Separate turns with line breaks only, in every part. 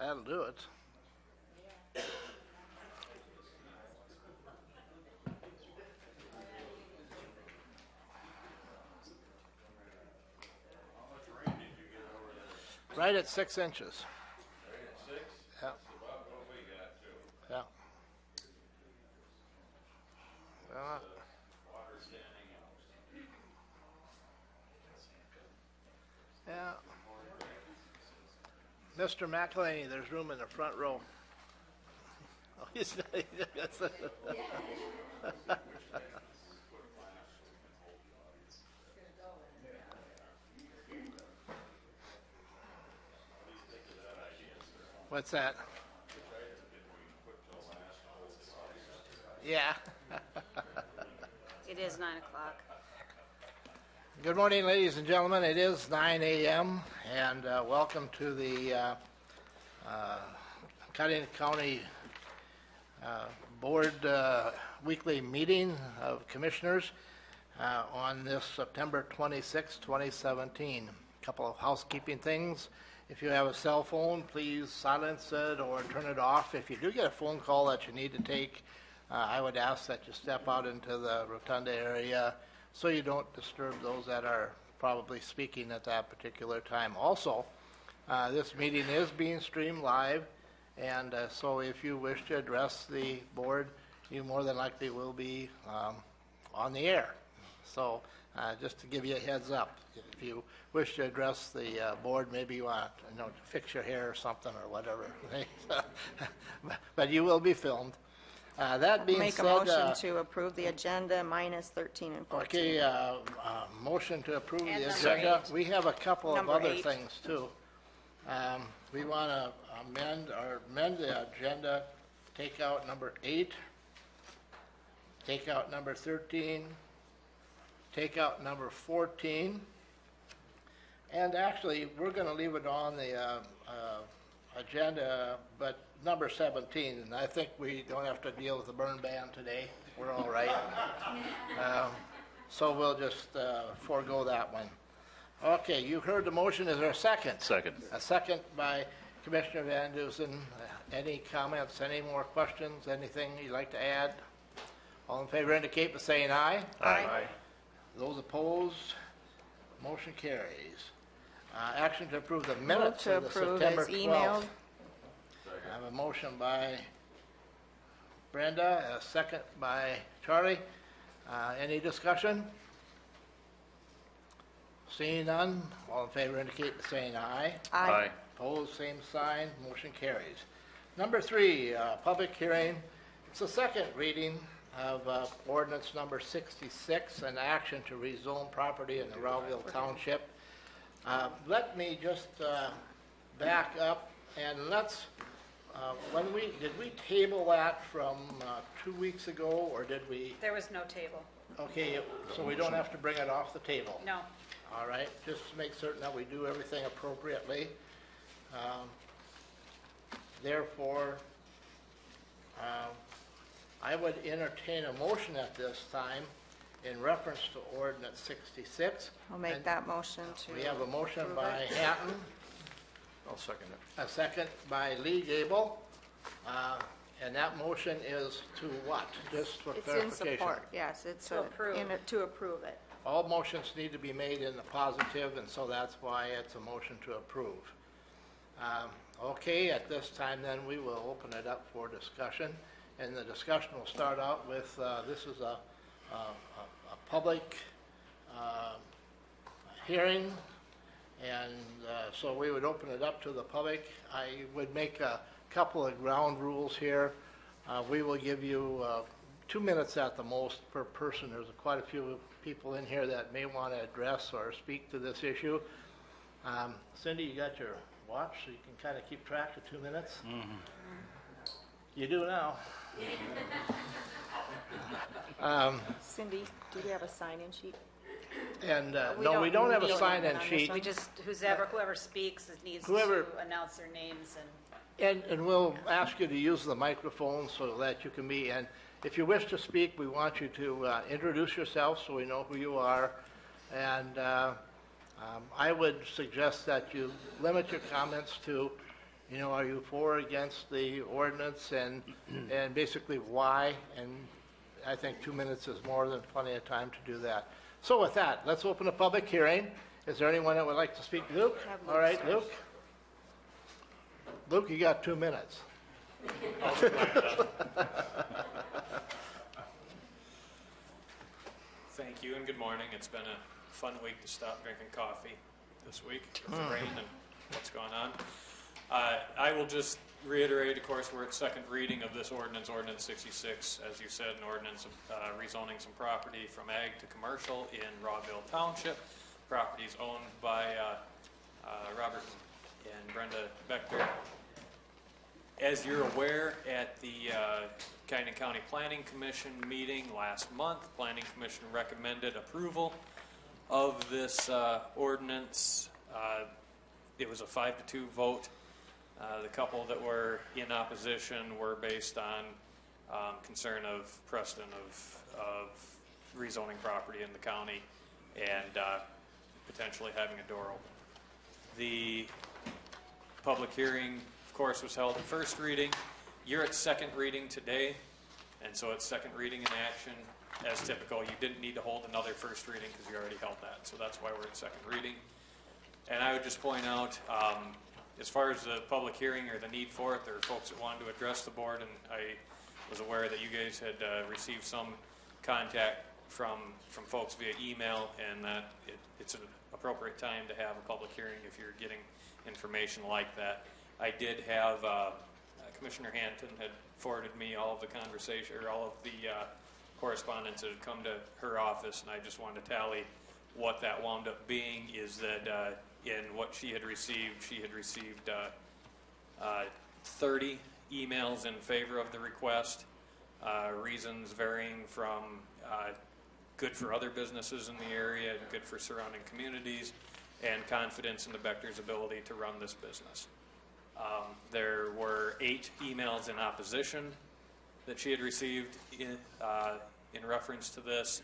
That'll do it. Right at 6 inches.
Right at 6?
Yeah.
That's about what we got too.
Yeah.
Water standing out.
Yeah. Mr. McElhaney, there's room in the front row. Oh, he's not, What's that? Yeah.
It is 9 o'clock.
Good morning, ladies and gentlemen. It is 9 a.m. and welcome to the Cudahy County Board weekly meeting of commissioners on this September 26, 2017. A couple of housekeeping things. If you have a cell phone, please silence it or turn it off. If you do get a phone call that you need to take, I would ask that you step out into the rotunda area so you don't disturb those that are probably speaking at that particular time. Also, this meeting is being streamed live, and so if you wish to address the board, you more than likely will be on the air. So just to give you a heads up, if you wish to address the board, maybe you want to fix your hair or something or whatever. But you will be filmed. That being
Make
said,
a motion to approve the agenda minus 13 and 14.
Okay, motion to approve
And
the
number
agenda.
8.
We have a couple of
Number
other
8.
things too. We want to amend the agenda, take out number 8, take out number 13, take out number 14, and actually we're going to leave it on the agenda, but number 17, and I think we don't have to deal with the burn ban today. We're all right. So we'll just forego that one. Okay, you heard the motion. Is there a second?
Second.
A second by Commissioner Van Dusen. Any comments, any more questions, anything you'd like to add? All in favor indicate by saying aye.
Aye.
Those opposed, motion carries. Action to approve the minutes
to
of the
approve
September
as
12th.
emailed.
I have a motion by Brenda, a second by Charlie. Any discussion? Seeing none, all in favor indicate by saying aye.
Aye.
Opposed, same sign, motion carries. Number 3, public hearing. It's the second reading of ordinance number 66, an action to rezone property in the Rowville Township. Let me just back up and let's, did we table that from 2 weeks ago, or did we?
There was no table.
Okay, so we don't have to bring it off the table?
No.
All right, just to make certain that we do everything appropriately. Therefore, I would entertain a motion at this time in reference to ordinance 66.
I'll make
And
that motion to.
We have a motion
approve
by
it.
Hatton,
I'll second it.
a second by Lee Gable. And that motion is to what? Just for
It's in
clarification.
support, yes, it's
To approve.
to approve it.
All motions need to be made in the positive, and so that's why it's a motion to approve. Okay, at this time then, we will open it up for discussion, and the discussion will start out with, this is a public hearing, and so we would open it up to the public. I would make a couple of ground rules here. We will give you 2 minutes at the most per person. There's quite a few people in here that may want to address or speak to this issue. Cindy, you got your watch so you can kind of keep track of 2 minutes? Mm-hmm. You do now.
Cindy, do you have a sign-in sheet?
And
We
no, we don't have a
have
sign-in
one on this
sheet.
one.
We just, whoever speaks needs
Whoever-
to announce their names and.
And we'll ask you to use the microphone so that you can be, and if you wish to speak, we want you to introduce yourself so we know who you are. And I would suggest that you limit your comments to You know, are you for or against the ordinance, and basically why? And I think 2 minutes is more than plenty of time to do that. So with that, let's open a public hearing. Is there anyone that would like to speak? Luke?
Have Luke
All right,
start.
Luke? Luke, you got 2 minutes.
Thank you and good morning. It's been a fun week to stop drinking coffee this week with the rain and what's going on. I will just reiterate, of course, we're at second reading of this ordinance, Ordinance 66, as you said, an ordinance rezoning some property from ag to commercial in Rawville Township. Properties owned by Robert and Brenda Bechter. As you're aware, at the Keinan County Planning Commission meeting last month, Planning Commission recommended approval of this ordinance. It was a 5-2 vote. The couple that were in opposition were based on concern of precedent of rezoning property in the county and potentially having a door open. The public hearing, of course, was held at first reading. You're at second reading today, and so it's second reading in action. As typical, you didn't need to hold another first reading because you already held that, so that's why we're at second reading. And I would just point out, as far as the public hearing or the need for it, there are folks that wanted to address the board, and I was aware that you guys had received some contact from folks via email, and that it's an appropriate time to have a public hearing if you're getting information like that. I did have Commissioner Hanton had forwarded me all of the conversation or all of the correspondence that had come to her office, and I just wanted to tally what that wound up being. Is that in what she had received 30 emails in favor of the request, reasons varying from good for other businesses in the area, good for surrounding communities, and confidence in the Bechter's ability to run this business. There were 8 emails in opposition that she had received in reference to this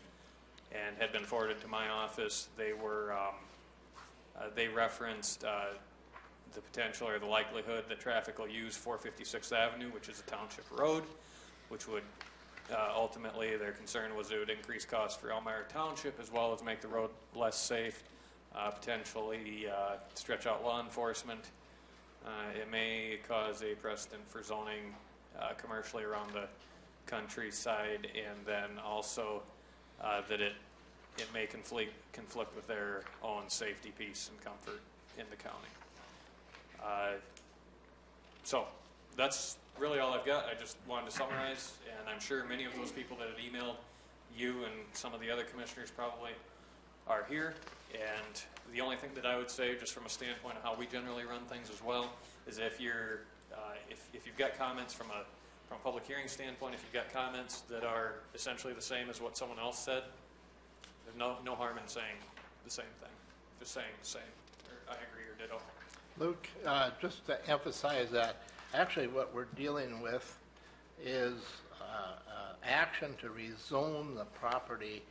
and had been forwarded to my office. They were they referenced the potential or the likelihood that traffic will use 456th Avenue, which is a township road, which would ultimately, their concern was it would increase costs for Elmira Township as well as make the road less safe, potentially stretch out law enforcement. It may cause a precedent for zoning commercially around the countryside, and then also that it may conflict with their own safety, peace, and comfort in the county. So that's really all I've got. I just wanted to summarize, and I'm sure many of those people that had emailed you and some of the other commissioners probably are here. And the only thing that I would say, just from a standpoint of how we generally run things as well, is if you're if you've got comments from a public hearing standpoint, if you've got comments that are essentially the same as what someone else said, there's no harm in saying the same thing. Just saying the same, or I agree or ditto.
Luke, just to emphasize that, actually what we're dealing with is action to rezone the property.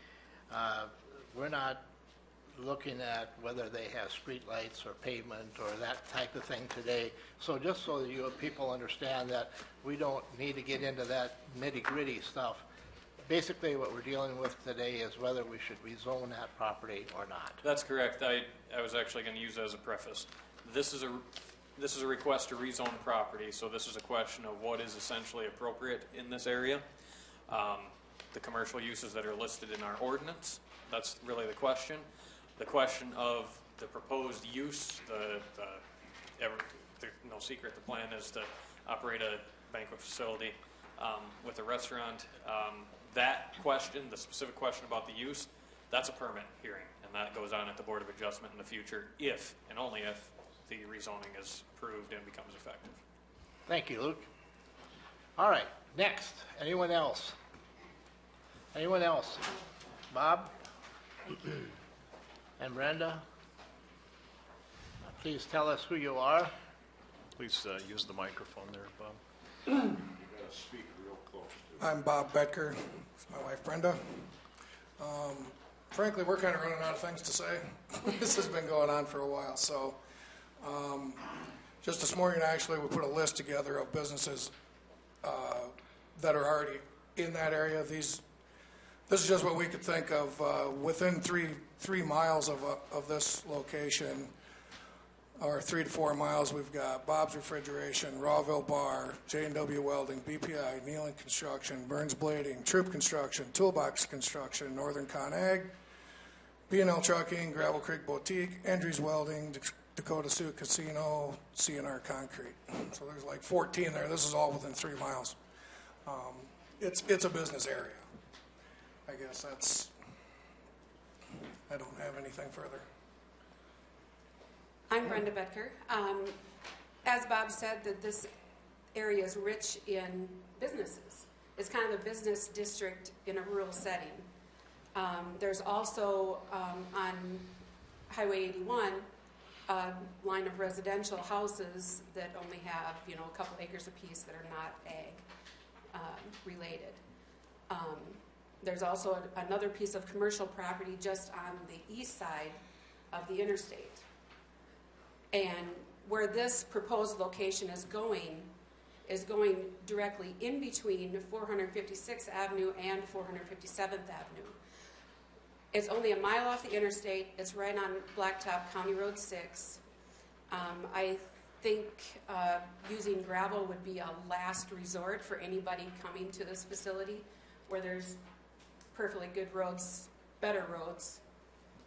We're not looking at whether they have streetlights or pavement or that type of thing today. So just so that you people understand that we don't need to get into that nitty-gritty stuff. Basically what we're dealing with today is whether we should rezone that property or not.
That's correct. I was actually going to use that as a preface. This is a request to rezone property, so this is a question of what is essentially appropriate in this area. The commercial uses that are listed in our ordinance, that's really the question. The question of the proposed use, no secret, the plan is to operate a banquet facility with a restaurant. That question, the specific question about the use, that's a permit hearing, and that goes on at the Board of Adjustment in the future if and only if the rezoning is approved and becomes effective.
Thank you, Luke. All right, next. Anyone else? Anyone else? Bob? And Brenda? Please tell us who you are.
Please use the microphone there, Bob.
You gotta speak real close to it.
I'm Bob Betker, my wife Brenda. Frankly, we're kind of running out of things to say. This has been going on for a while, so Just this morning, actually, we put a list together of businesses that are already in that area. This is just what we could think of within 3 miles of this location, or 3 to 4 miles. We've got Bob's Refrigeration, Rawville Bar, J&W Welding, BPI, Nealon Construction, Burns Blading, Troop Construction, Toolbox Construction, Northern Con Ag, B&L Trucking, Gravel Creek Boutique, Andrews Welding, Dakota Sioux Casino, CNR Concrete. So there's like 14 there. This is all within 3 miles. It's a business area. I guess I don't have anything further.
I'm Brenda Betker. As Bob said, that this area is rich in businesses. It's kind of a business district in a rural setting. There's also on Highway 81 a line of residential houses that only have, a couple acres apiece that are not ag related. There's also another piece of commercial property just on the east side of the interstate. And where this proposed location is going directly in between 456th Avenue and 457th Avenue. It's only a mile off the interstate. It's right on Blacktop County Road 6. I think using gravel would be a last resort for anybody coming to this facility, where there's perfectly good roads, better roads,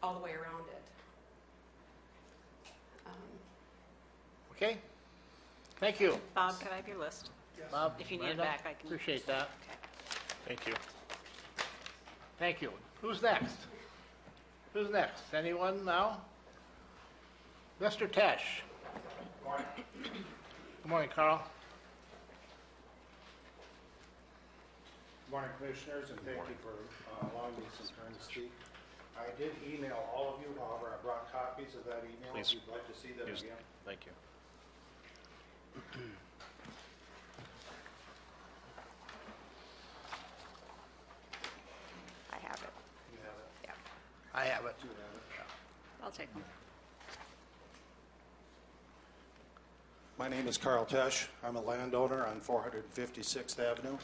all the way around it.
Okay? Thank you.
Bob, can I have your list?
Bob,
If you need it
Brenda,
back, I can-
Appreciate that.
Thank you.
Thank you. Who's next? Who's next? Anyone now? Mr. Tesh. Good morning, Carl.
Good morning, Commissioners, and thank you for allowing me some time to speak. I did email all of you, however, I brought copies of that email if
Please.
you'd like to see them again.
Thank you.
I have it.
You have it.
Yeah.
I have it.
You have it.
I'll take them.
My name is Carl Tesh. I'm a landowner on 456th Avenue.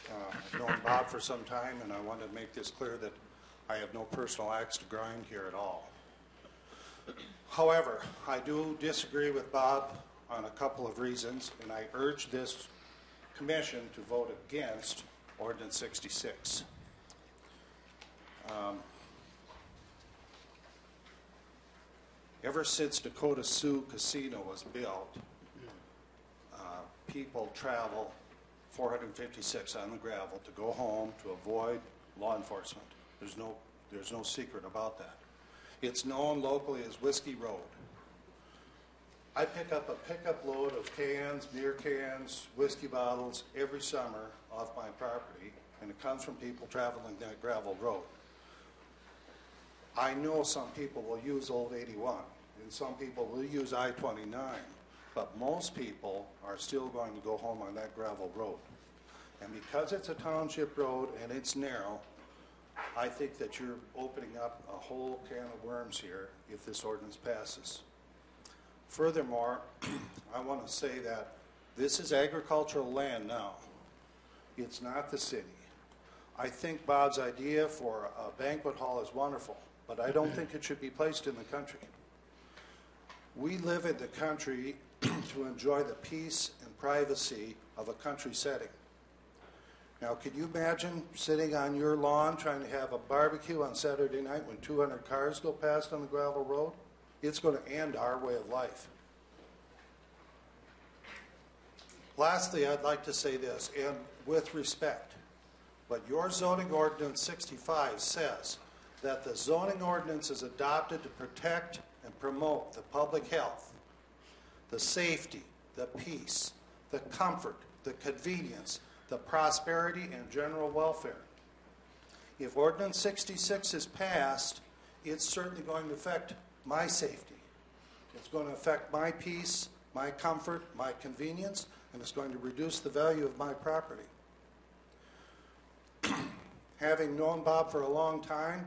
I've known Bob for some time, and I wanted to make this clear that I have no personal axe to grind here at all. However, I do disagree with Bob on a couple of reasons, and I urge this commission to vote against Ordinance 66. Ever since Dakota Sioux Casino was built, people travel 456 on the gravel to go home to avoid law enforcement. There's no secret about that. It's known locally as Whiskey Road. I pick up a pickup load of cans, beer cans, whiskey bottles every summer off my property, and it comes from people traveling that gravel road. I know some people will use Old 81, and some people will use I-29, but most people are still going to go home on that gravel road. And because it's a township road and it's narrow, I think that you're opening up a whole can of worms here if this ordinance passes. Furthermore, I want to say that this is agricultural land now. It's not the city. I think Bob's idea for a banquet hall is wonderful, but I don't think it should be placed in the country. We live in the country to enjoy the peace and privacy of a country setting. Now, can you imagine sitting on your lawn trying to have a barbecue on Saturday night when 200 cars go past on the gravel road? It's going to end our way of life. Lastly, I'd like to say this, and with respect, but your zoning ordinance 65 says that the zoning ordinance is adopted to protect and promote the public health, the safety, the peace, the comfort, the convenience, the prosperity, and general welfare. If Ordinance 66 is passed, it's certainly going to affect my safety. It's going to affect my peace, my comfort, my convenience, and it's going to reduce the value of my property. Having known Bob for a long time,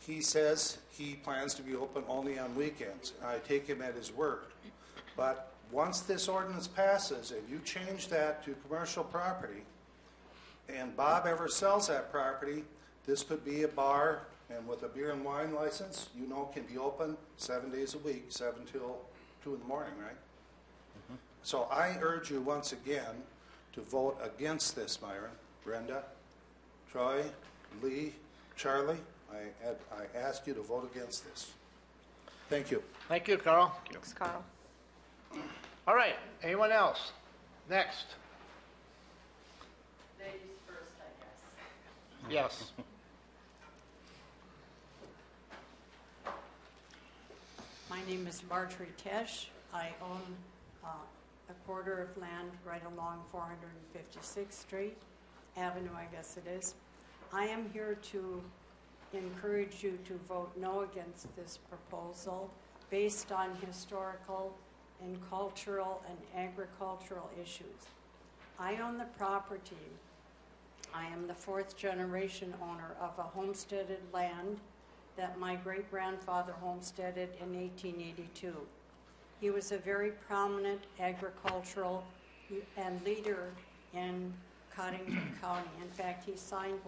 he says he plans to be open only on weekends. I take him at his word. But once this ordinance passes and you change that to commercial property, and Bob ever sells that property, this could be a bar, and with a beer and wine license, you know, can be open 7 days a week, 7 till 2 in the morning, right? So I urge you once again to vote against this, Myron, Brenda, Troy, Lee, Charlie. I ask you to vote against this. Thank you.
Thank you, Carl.
Thanks, Carl.
All right, anyone else? Next.
Ladies first, I guess.
Yes.
My name is Marjorie Tesh. I own a quarter of land right along 456th Street, Avenue, I guess it is. I am here to encourage you to vote no against this proposal based on historical and cultural and agricultural issues. I own the property. I am the 4th generation owner of a homesteaded land that my great-grandfather homesteaded in 1882. He was a very prominent agricultural and leader in Cottington County. In fact, he signed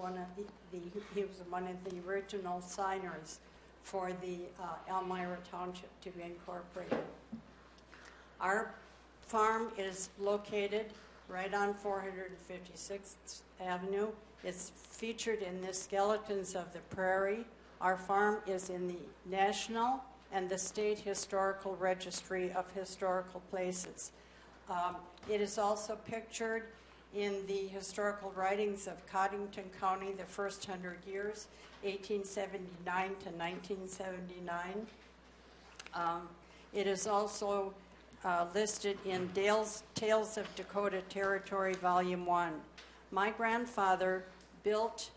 he was one of the original signers for the Elmira Township to be incorporated. Our farm is located right on 456th Avenue. It's featured in the Skeletons of the Prairie. Our farm is in the National and the State Historical Registry of Historical Places. It is also pictured in the historical writings of Cottington County, the first 100 years, 1879 to 1979. It is also listed in Tales of Dakota Territory, Volume 1. My grandfather built,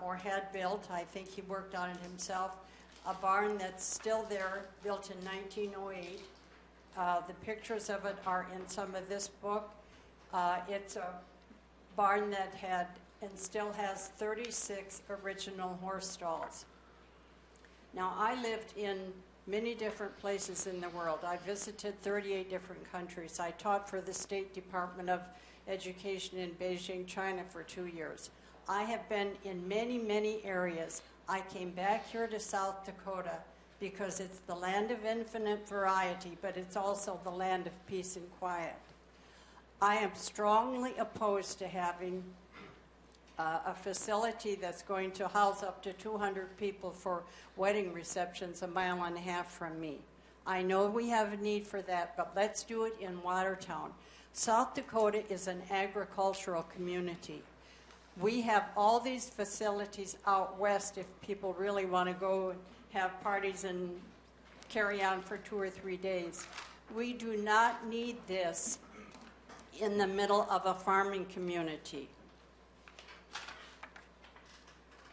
or had built, I think he worked on it himself, a barn that's still there, built in 1908. The pictures of it are in some of this book. It's a barn that had and still has 36 original horse stalls. Now, I lived in many different places in the world. I visited 38 different countries. I taught for the State Department of Education in Beijing, China for 2 years. I have been in many, many areas. I came back here to South Dakota because it's the land of infinite variety, but it's also the land of peace and quiet. I am strongly opposed to having a facility that's going to house up to 200 people for wedding receptions a mile and a half from me. I know we have a need for that, but let's do it in Watertown. South Dakota is an agricultural community. We have all these facilities out west if people really want to go and have parties and carry on for 2 or 3 days. We do not need this in the middle of a farming community.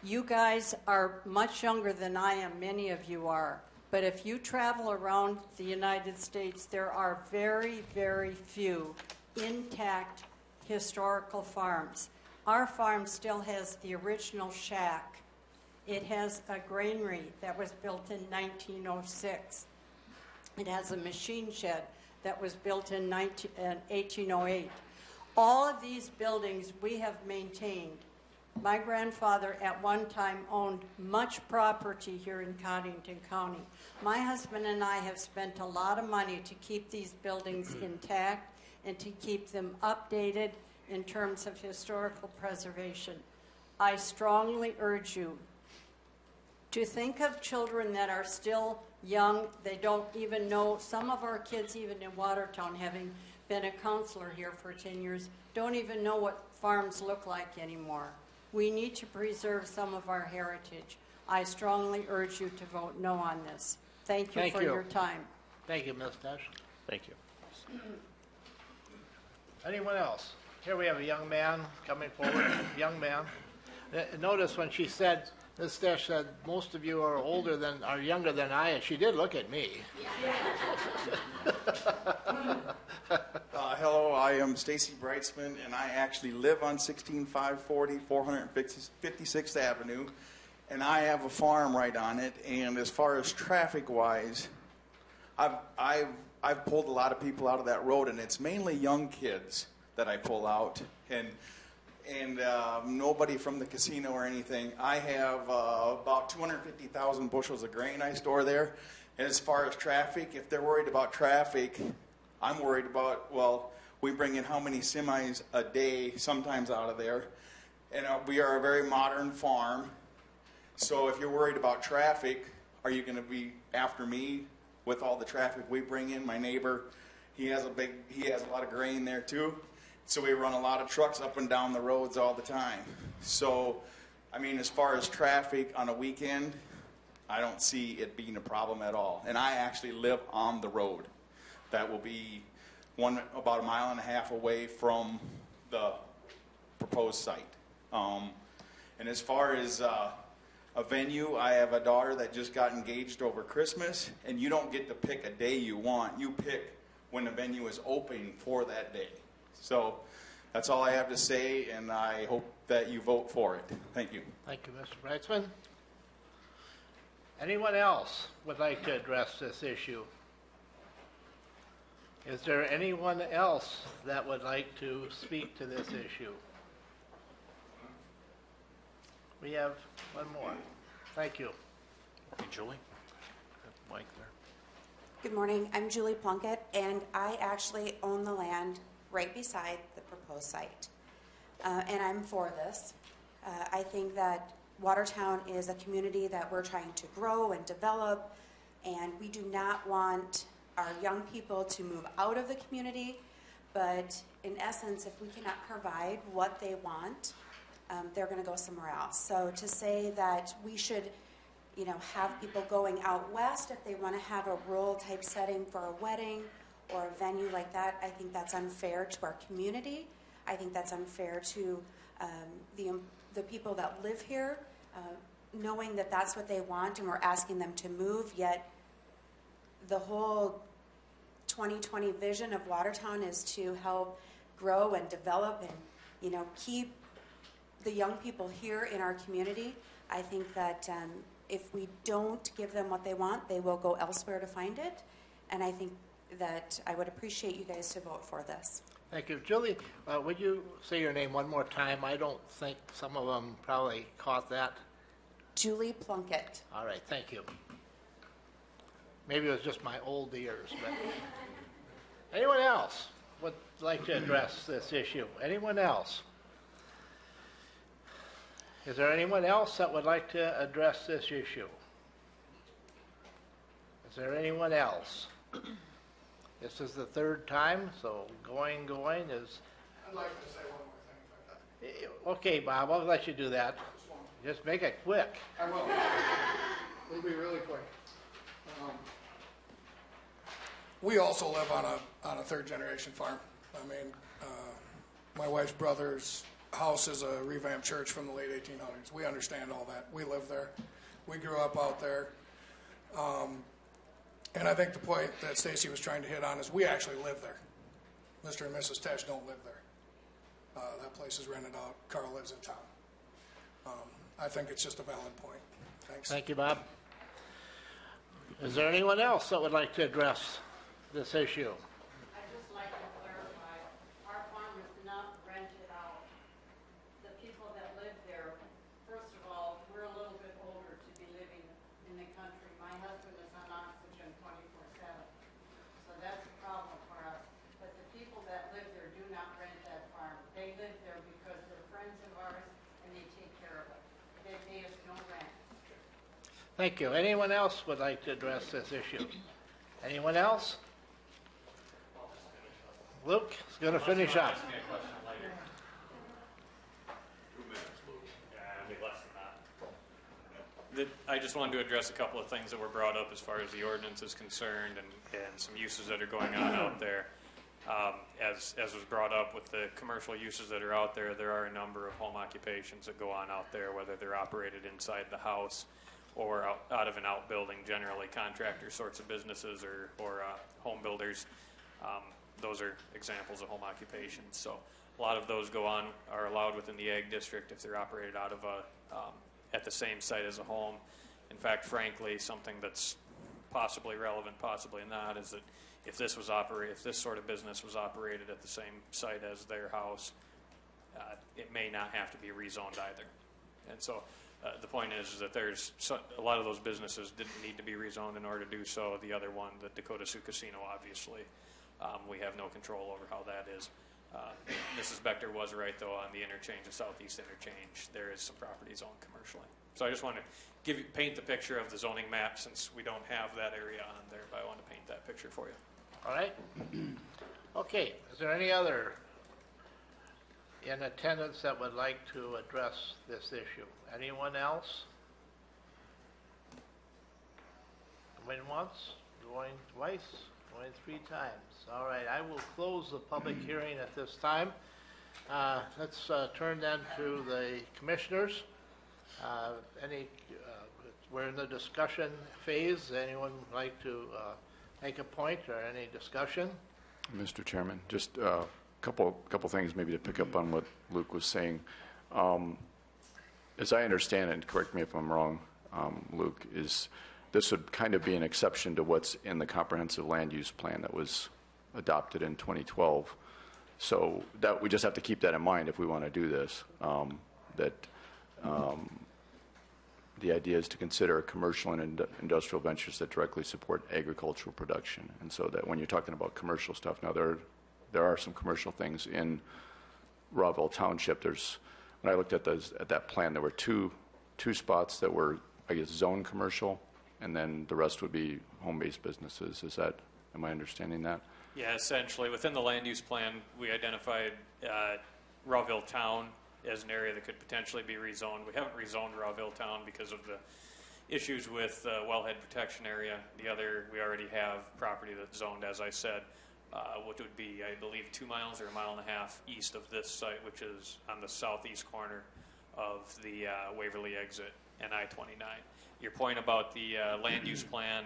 You guys are much younger than I am, many of you are. But if you travel around the United States, there are very, very few intact historical farms. Our farm still has the original shack. It has a granary that was built in 1906. It has a machine shed that was built in 1808. All of these buildings we have maintained. My grandfather at one time owned much property here in Cottington County. My husband and I have spent a lot of money to keep these buildings intact and to keep them updated in terms of historical preservation. I strongly urge you to think of children that are still young. They don't even know, some of our kids even in Watertown, having been a counselor here for 10 years, don't even know what farms look like anymore. We need to preserve some of our heritage. I strongly urge you to vote no on this. Thank you for your time.
Thank you, Ms. Nash.
Thank you.
Anyone else? Here we have a young man coming forward, young man. Notice when she said, Ms. Nash said, most of you are younger than I, and she did look at me.
Hello, I am Stacy Brightsman, and I actually live on 16540 456th Avenue, and I have a farm right on it. And as far as traffic-wise, I've I've pulled a lot of people out of that road, and it's mainly young kids that I pull out, and nobody from the casino or anything. I have about 250,000 bushels of grain I store there. And as far as traffic, if they're worried about traffic, I'm worried about, well, we bring in how many semis a day sometimes out of there. And we are a very modern farm. So if you're worried about traffic, are you going to be after me with all the traffic we bring in? My neighbor, he has a lot of grain there too. So we run a lot of trucks up and down the roads all the time. So, I mean, as far as traffic on a weekend, I don't see it being a problem at all. And I actually live on the road. That will be about 1.5 miles away from the proposed site. And as far as a venue, I have a daughter that just got engaged over Christmas, and you don't get to pick a day you want. You pick when the venue is open for that day. So that's all I have to say, and I hope that you vote for it. Thank you.
Thank you, Mr. Brightsman. Anyone else would like to address this issue? Is there anyone else that would like to speak to this issue? We have one more. Thank you.
Hey, Julie? Mike there.
Good morning. I'm Julie Plunkett, and I actually own the land right beside the proposed site. And I'm for this. I think that Watertown is a community that we're trying to grow and develop, and we do not want our young people to move out of the community, but in essence, if we cannot provide what they want, they're going to go somewhere else. So to say that we should, have people going out west if they want to have a rural type setting for a wedding or a venue like that, I think that's unfair to our community. I think that's unfair to the people that live here, knowing that that's what they want and we're asking them to move, yet the whole 2020 vision of Watertown is to help grow and develop and, keep the young people here in our community. I think that if we don't give them what they want, they will go elsewhere to find it. And I think that I would appreciate you guys to vote for this.
Thank you. Julie, would you say your name one more time? I don't think some of them probably caught that.
Julie Plunkett.
All right, thank you. Maybe it was just my old ears, but anyone else would like to address this issue? Anyone else? Is there anyone else that would like to address this issue? Is there anyone else? This is the third time, so going is...
I'd like to say one more thing if I could.
Okay, Bob, I'll let you do that. Just make it quick.
I will. It'll be really quick. We also live on a third generation farm. I mean, my wife's brother's house is a revamped church from the late 1800s. We understand all that. We live there. We grew up out there. And I think the point that Stacy was trying to hit on is we actually live there. Mr. and Mrs. Tesh don't live there. That place is rented out. Carl lives in town. I think it's just a valid point. Thanks.
Thank you, Bob. Is there anyone else that would like to address this issue?
I'd just like to clarify, our farm is not rented out. The people that live there, first of all, we're a little bit older to be living in the country. My husband is on oxygen 24/7, so that's a problem for us. But the people that live there do not rent that farm. They live there because they're friends of ours and they take care of it. They pay us no rent.
Thank you. Anyone else would like to address this issue? Anyone else? Luke is going to finish up.
I just wanted to address a couple of things that were brought up as far as the ordinance is concerned and some uses that are going on out there. As was brought up with the commercial uses that are out there, there are a number of home occupations that go on out there, whether they're operated inside the house or out of an outbuilding, generally contractor sorts of businesses or home builders. Those are examples of home occupations. So a lot of those are allowed within the ag district if they're operated out of at the same site as a home. In fact, frankly, something that's possibly relevant, possibly not, is that if this sort of business was operated at the same site as their house, it may not have to be rezoned either. And so the point is that a lot of those businesses didn't need to be rezoned in order to do so. The other one, the Dakota Sioux Casino, obviously, we have no control over how that is. Mrs. Bechter was right, though, on the interchange, the southeast interchange. There is some property zoned commercially. So I just want to paint the picture of the zoning map, since we don't have that area on there, but I want to paint that picture for you.
All right. Okay, is there any other in attendance that would like to address this issue? Anyone else? Going once, going twice, going 3 times. All right, I will close the public hearing at this time. Let's turn then to the commissioners. We're in the discussion phase. Anyone like to make a point or any discussion?
Mr. Chairman, just a couple things maybe to pick up on what Luke was saying. As I understand it, and correct me if I'm wrong, Luke, is this would kind of be an exception to what's in the comprehensive land use plan that was adopted in 2012. So that we just have to keep that in mind if we want to do this, the idea is to consider commercial and industrial ventures that directly support agricultural production. And so that when you're talking about commercial stuff, now there are some commercial things in Rawville Township. When I looked at that plan, there were two spots that were, I guess, zone commercial, and then the rest would be home-based businesses. Am I understanding that?
Yeah, essentially, within the land use plan, we identified Rawville Town as an area that could potentially be rezoned. We haven't rezoned Rawville Town because of the issues with wellhead protection area. The other, we already have property that's zoned, as I said, which would be, I believe, 2 miles or 1.5 miles east of this site, which is on the southeast corner of the Waverly exit and I-29. Your point about the land use plan,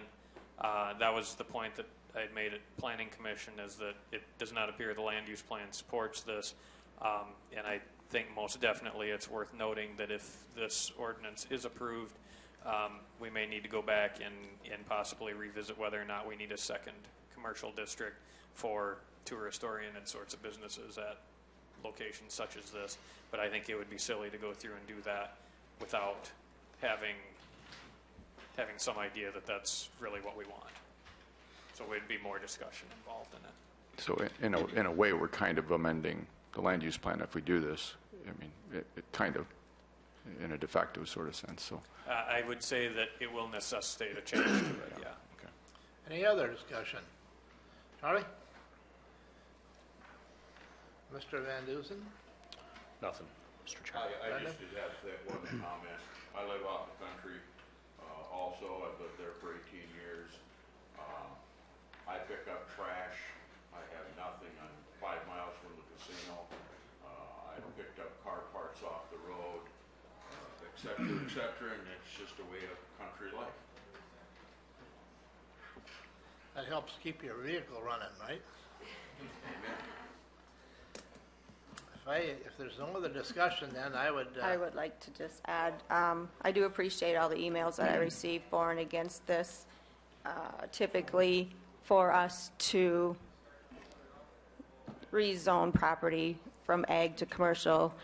that was the point that I had made at Planning Commission, is that it does not appear the land use plan supports this. And I think most definitely it's worth noting that if this ordinance is approved, we may need to go back and possibly revisit whether or not we need a second commercial district for tourist-oriented sorts of businesses at locations such as this. But I think it would be silly to go through and do that without having some idea that that's really what we want. So it'd be more discussion involved in it.
So in a way, we're kind of amending the land use plan if we do this. I mean, it kind of, in a de facto sort of sense. So
I would say that it will necessitate a change to it, yeah.
Okay.
Any other discussion? Charlie? Mr. Van Dusen?
Nothing, Mr. Chairman.
I just did have that one comment. I live out in the country also. I've lived there for 18 years. I pick up trash. I have nothing. I'm 5 miles from the casino. I picked up car parts off the road, et cetera, and it's just a way of country life.
That helps keep your vehicle running, right? If there's no other discussion, then I would
like to just add, I do appreciate all the emails that I received for and against this. Typically, for us to rezone property from ag to commercial,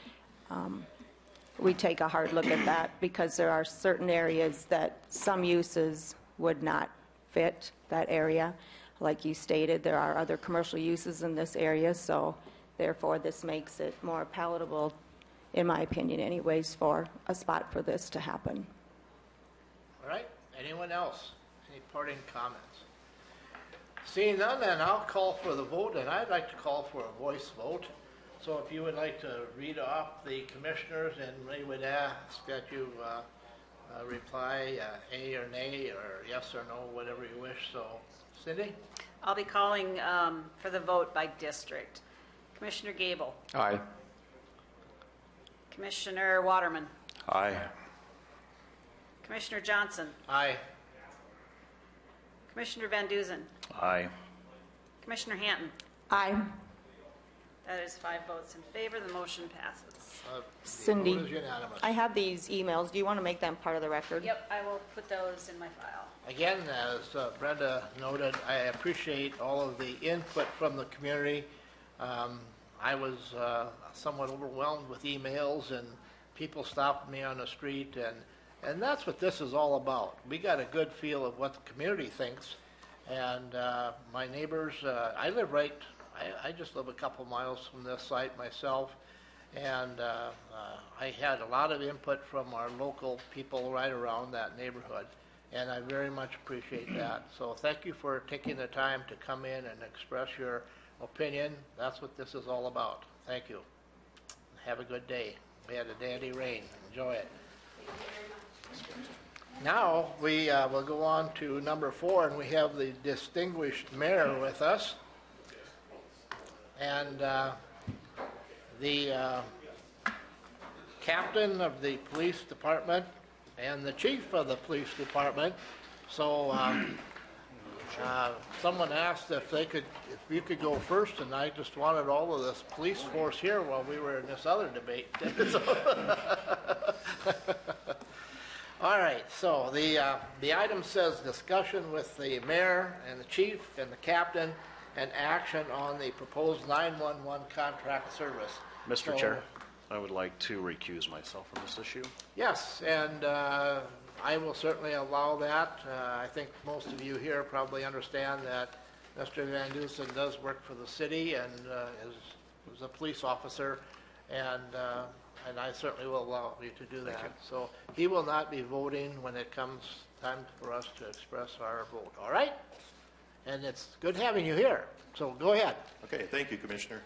we take a hard look at that because there are certain areas that some uses would not fit that area. Like you stated, there are other commercial uses in this area, so therefore this makes it more palatable, in my opinion anyways, for a spot for this to happen.
All right. Anyone else? Any parting comments? Seeing none, then I'll call for the vote, and I'd like to call for a voice vote. So if you would like to read off the commissioners, and we would ask that you reply A or nay, or yes or no, whatever you wish. So, Cindy?
I'll be calling for the vote by district. Commissioner Gable.
Aye.
Commissioner Waterman.
Aye.
Commissioner Johnson.
Aye.
Commissioner Van Dusen.
Aye.
Commissioner Hanton.
Aye.
That is 5 votes in favor. The motion passes.
The
Cindy,
vote is unanimous.
I have these emails. Do you want to make them part of the record?
Yep, I will put those in my file.
Again, as Brenda noted, I appreciate all of the input from the community. I was somewhat overwhelmed with emails and people stopping me on the street, and that's what this is all about. We got a good feel of what the community thinks, and my neighbors, I just live a couple miles from this site myself, and I had a lot of input from our local people right around that neighborhood, and I very much appreciate that. So thank you for taking the time to come in and express your opinion. That's what this is all about. Thank you. Have a good day. We had a dandy rain. Enjoy it. Now we will go on to number 4, and we have the distinguished mayor with us. And the captain of the police department and the chief of the police department. So someone asked if you could go first, and I just wanted all of this police force here while we were in this other debate. All right, so the item says discussion with the mayor and the chief and the captain and action on the proposed 911 contract service.
Mr.
So-
Chair, I would like to recuse myself from this issue.
Yes, and I will certainly allow that. I think most of you here probably understand that Mr. Van Dusen does work for the city and is a police officer, and I certainly will allow you to do that. So he will not be voting when it comes time for us to express our vote, all right? And it's good having you here, so go ahead.
Okay, thank you, Commissioner.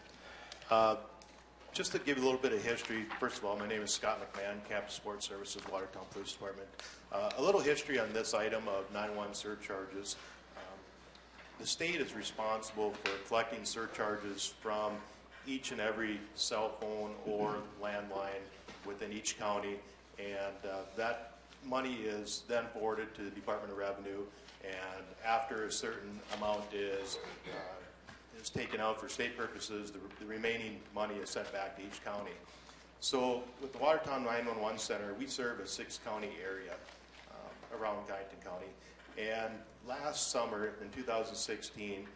Just to give you a little bit of history, first of all, my name is Scott McMahon, Captain Sports Services, Watertown Police Department. A little history on this item of 911 surcharges. The state is responsible for collecting surcharges from each and every cell phone or landline within each county, and that money is then forwarded to the Department of Revenue, and after a certain amount is taken out for state purposes, the remaining money is sent back to each county. So with the Watertown 911 Center, we serve a 6-county area around Kyneton County. And last summer, in 2016,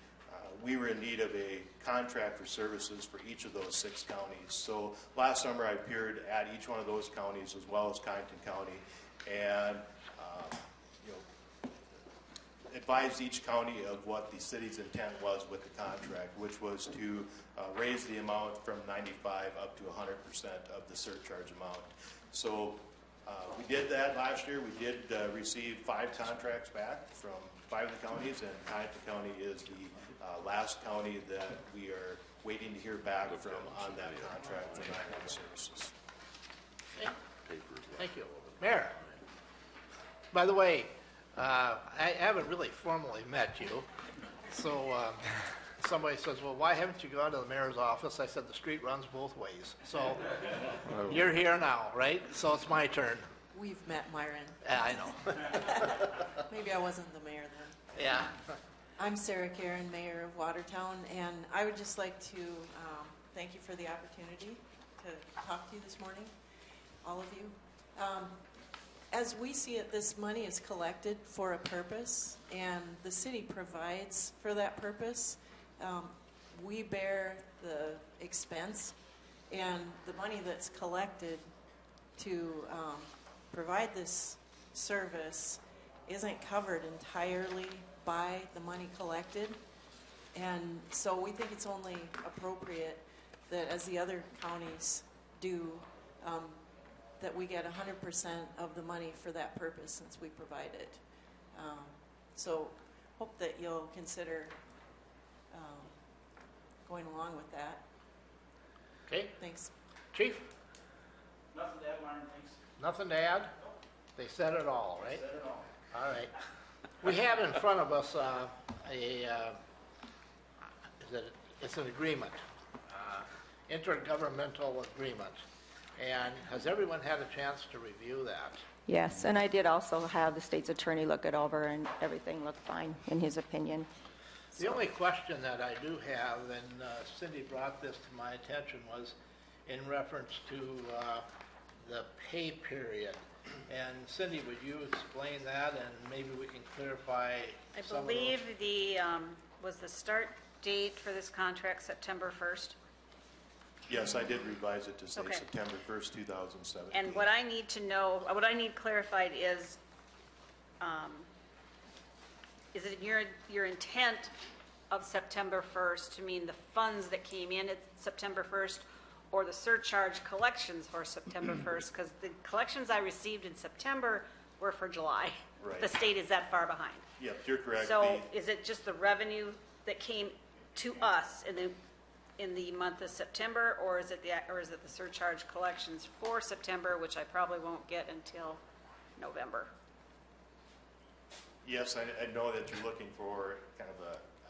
we were in need of a contract for services for each of those 6 counties. So last summer, I appeared at each one of those counties as well as Kyneton County, and advised each county of what the city's intent was with the contract, which was to raise the amount from 95 up to 100% of the surcharge amount. So we did that last year. We did receive 5 contracts back from 5 of the counties, and Kyneton County is the last county that we are waiting to hear back from on that contract for 911 services.
Thank you. Mayor, by the way, I haven't really formally met you, so somebody says, well, why haven't you gone to the mayor's office? I said, the street runs both ways. So you're here now, right? So it's my turn.
We've met, Myron.
Yeah, I know.
Maybe I wasn't the mayor then.
Yeah.
I'm Sarah Karen, Mayor of Watertown, and I would just like to thank you for the opportunity to talk to you this morning, all of you. As we see it, this money is collected for a purpose, and the city provides for that purpose. We bear the expense, and the money that's collected to provide this service isn't covered entirely by the money collected. And so we think it's only appropriate that, as the other counties do, that we get 100% of the money for that purpose since we provide it. So hope that you'll consider going along with that.
Okay.
Thanks.
Chief?
Nothing to add, Myron, thanks.
Nothing to add? They said it all, right?
Said it all.
All right. We have in front of us it's an agreement, intergovernmental agreement. And has everyone had a chance to review that?
Yes, and I did also have the state's attorney look it over, and everything looked fine in his opinion.
The only question that I do have, and Cindy brought this to my attention, was in reference to the pay period. And Cindy, would you explain that, and maybe we can clarify
I
some of
believe was the start date for this contract September 1st?
Yes, I did revise it to say
Okay.
September 1st, 2017.
And what I need to know, what I need clarified is it your intent of September 1st to mean the funds that came in at September 1st, or the surcharge collections for September 1st? Because the collections I received in September were for July.
Right.
The state is that far behind.
Yep, you're correct.
So is it just the revenue that came to us in the month of September, or is it the surcharge collections for September, which I probably won't get until November?
Yes, I know that you're looking for kind of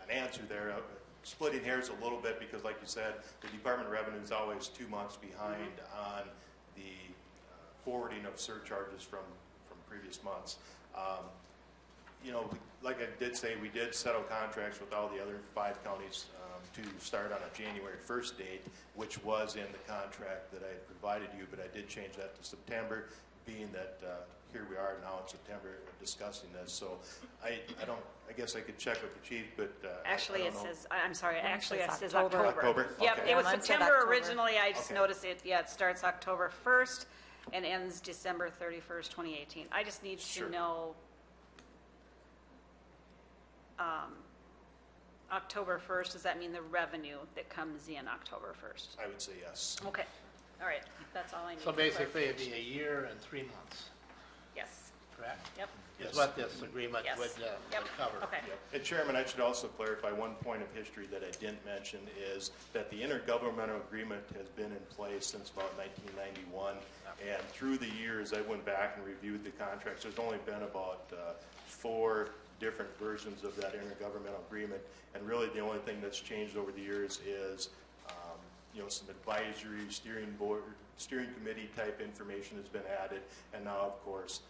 an answer there. Splitting hairs a little bit because, like you said, the Department of Revenue is always 2 months behind on the forwarding of surcharges from previous months. You know, like I did say, we did settle contracts with all the other 5 counties to start on a January 1st date, which was in the contract that I had provided you, but I did change that to September, being that here we are now in September discussing this. So I guess I could check with the chief, but
Actually,
I
it
don't know.
says, I'm sorry, actually it says
October.
October.
October?
Yep,
Okay.
it was
Mine said
September
October.
originally, I just
Okay.
noticed it, yeah, it starts October 1st and ends December 31st, 2018. I just need
Sure.
to know, October 1st, does that mean the revenue that comes in October 1st?
I would say yes.
Okay, all right, that's all I need.
So
for
basically, it'd be
clarification.
a year and 3 months,
Yes,
correct?
yep,
Yes.
Is what this agreement
yes.
would
Yep,
cover.
okay.
And Chairman, I should also clarify one point of history that I didn't mention is that the intergovernmental agreement has been in place since about 1991. And through the years, I went back and reviewed the contracts. There's only been about 4 different versions of that intergovernmental agreement. And really the only thing that's changed over the years is, you know, some advisory, steering committee type information has been added. And now, of course,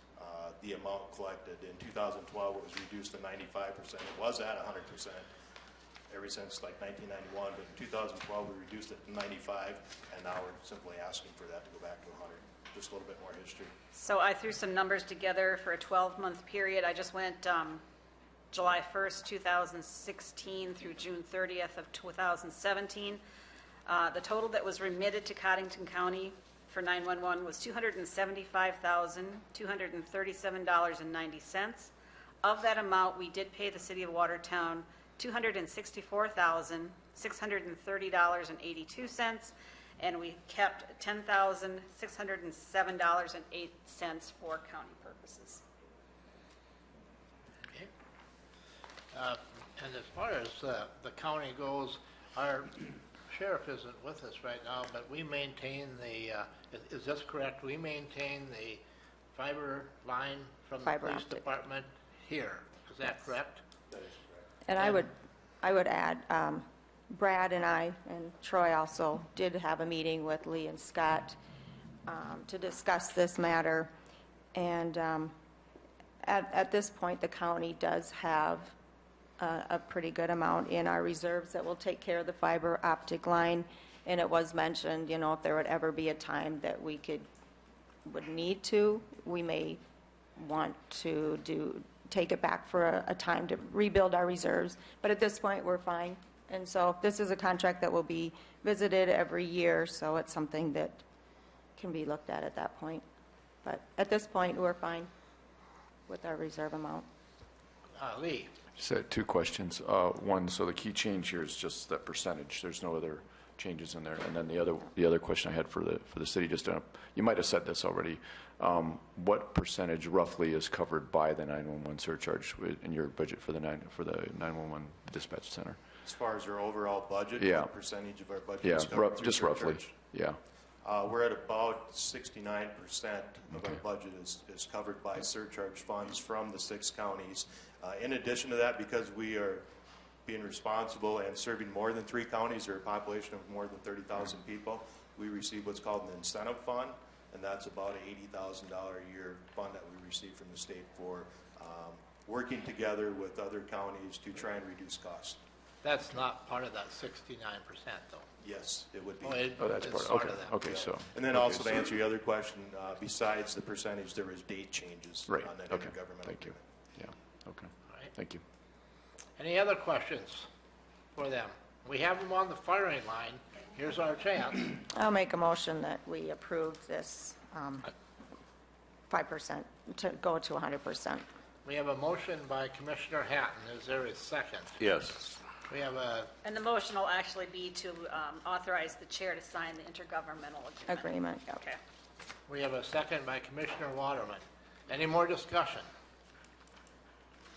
the amount collected. In 2012, it was reduced to 95%. It was at 100% ever since like 1991, but in 2012, we reduced it to 95, and now we're simply asking for that to go back to 100. Just a little bit more history.
So I threw some numbers together for a 12-month period. I just went July 1st, 2016 through June 30th of 2017. The total that was remitted to Cottington County for 911 was $275,237.90. Of that amount, we did pay the City of Watertown $264,630.82, and we kept $10,607.08 for county purposes.
Okay. And as far as the county goes, our sheriff isn't with us right now, but we maintain the, is this correct? We maintain the fiber line from the
Fiber
police
optic.
department here. Is that correct?
And I would add, Brad and I and Troy also did have a meeting with Lee and Scott to discuss this matter. And at this point, the county does have a pretty good amount in our reserves that will take care of the fiber optic line. And it was mentioned, you know, if there would ever be a time that we would need to, we may want to take it back for a time to rebuild our reserves. But at this point, we're fine. And so this is a contract that will be visited every year, so it's something that can be looked at that point. But at this point, we're fine with our reserve amount.
Lee?
Just had 2 questions. One, so the key change here is just that percentage. There's no other changes in there. And then the other question I had for the city, just you might have said this already. What percentage roughly is covered by the 911 surcharge in your budget for the 911 dispatch center?
As far as our overall budget,
Yeah.
what percentage of our budget
Yeah,
is covered through
just roughly.
surcharge?
Yeah.
We're at about 69% of our budget is covered by surcharge funds from the 6 counties. In addition to that, because we are being responsible and serving more than 3 counties or a population of more than 30,000 people, we receive what's called an incentive fund, and that's about an $80,000 a year fund that we receive from the state for working together with other counties to try and reduce costs.
That's not part of that 69% though.
Yes, it would be.
Oh, that's
it's
part, okay,
of that.
okay, so.
And then
okay,
also to
so-
answer your other question, besides the percentage, there is date changes
Right,
on that
okay,
intergovernmental
thank you.
agreement.
Yeah, okay,
Right.
thank you.
Any other questions for them? We have them on the firing line. Here's our chance.
I'll make a motion that we approve this 5%, to go to 100%.
We have a motion by Commissioner Hatton. Is there a second?
Yes.
We have a,
And the motion will actually be to authorize the chair to sign the intergovernmental agreement.
Agreement, yep.
Okay.
we have a second by Commissioner Waterman. Any more discussion?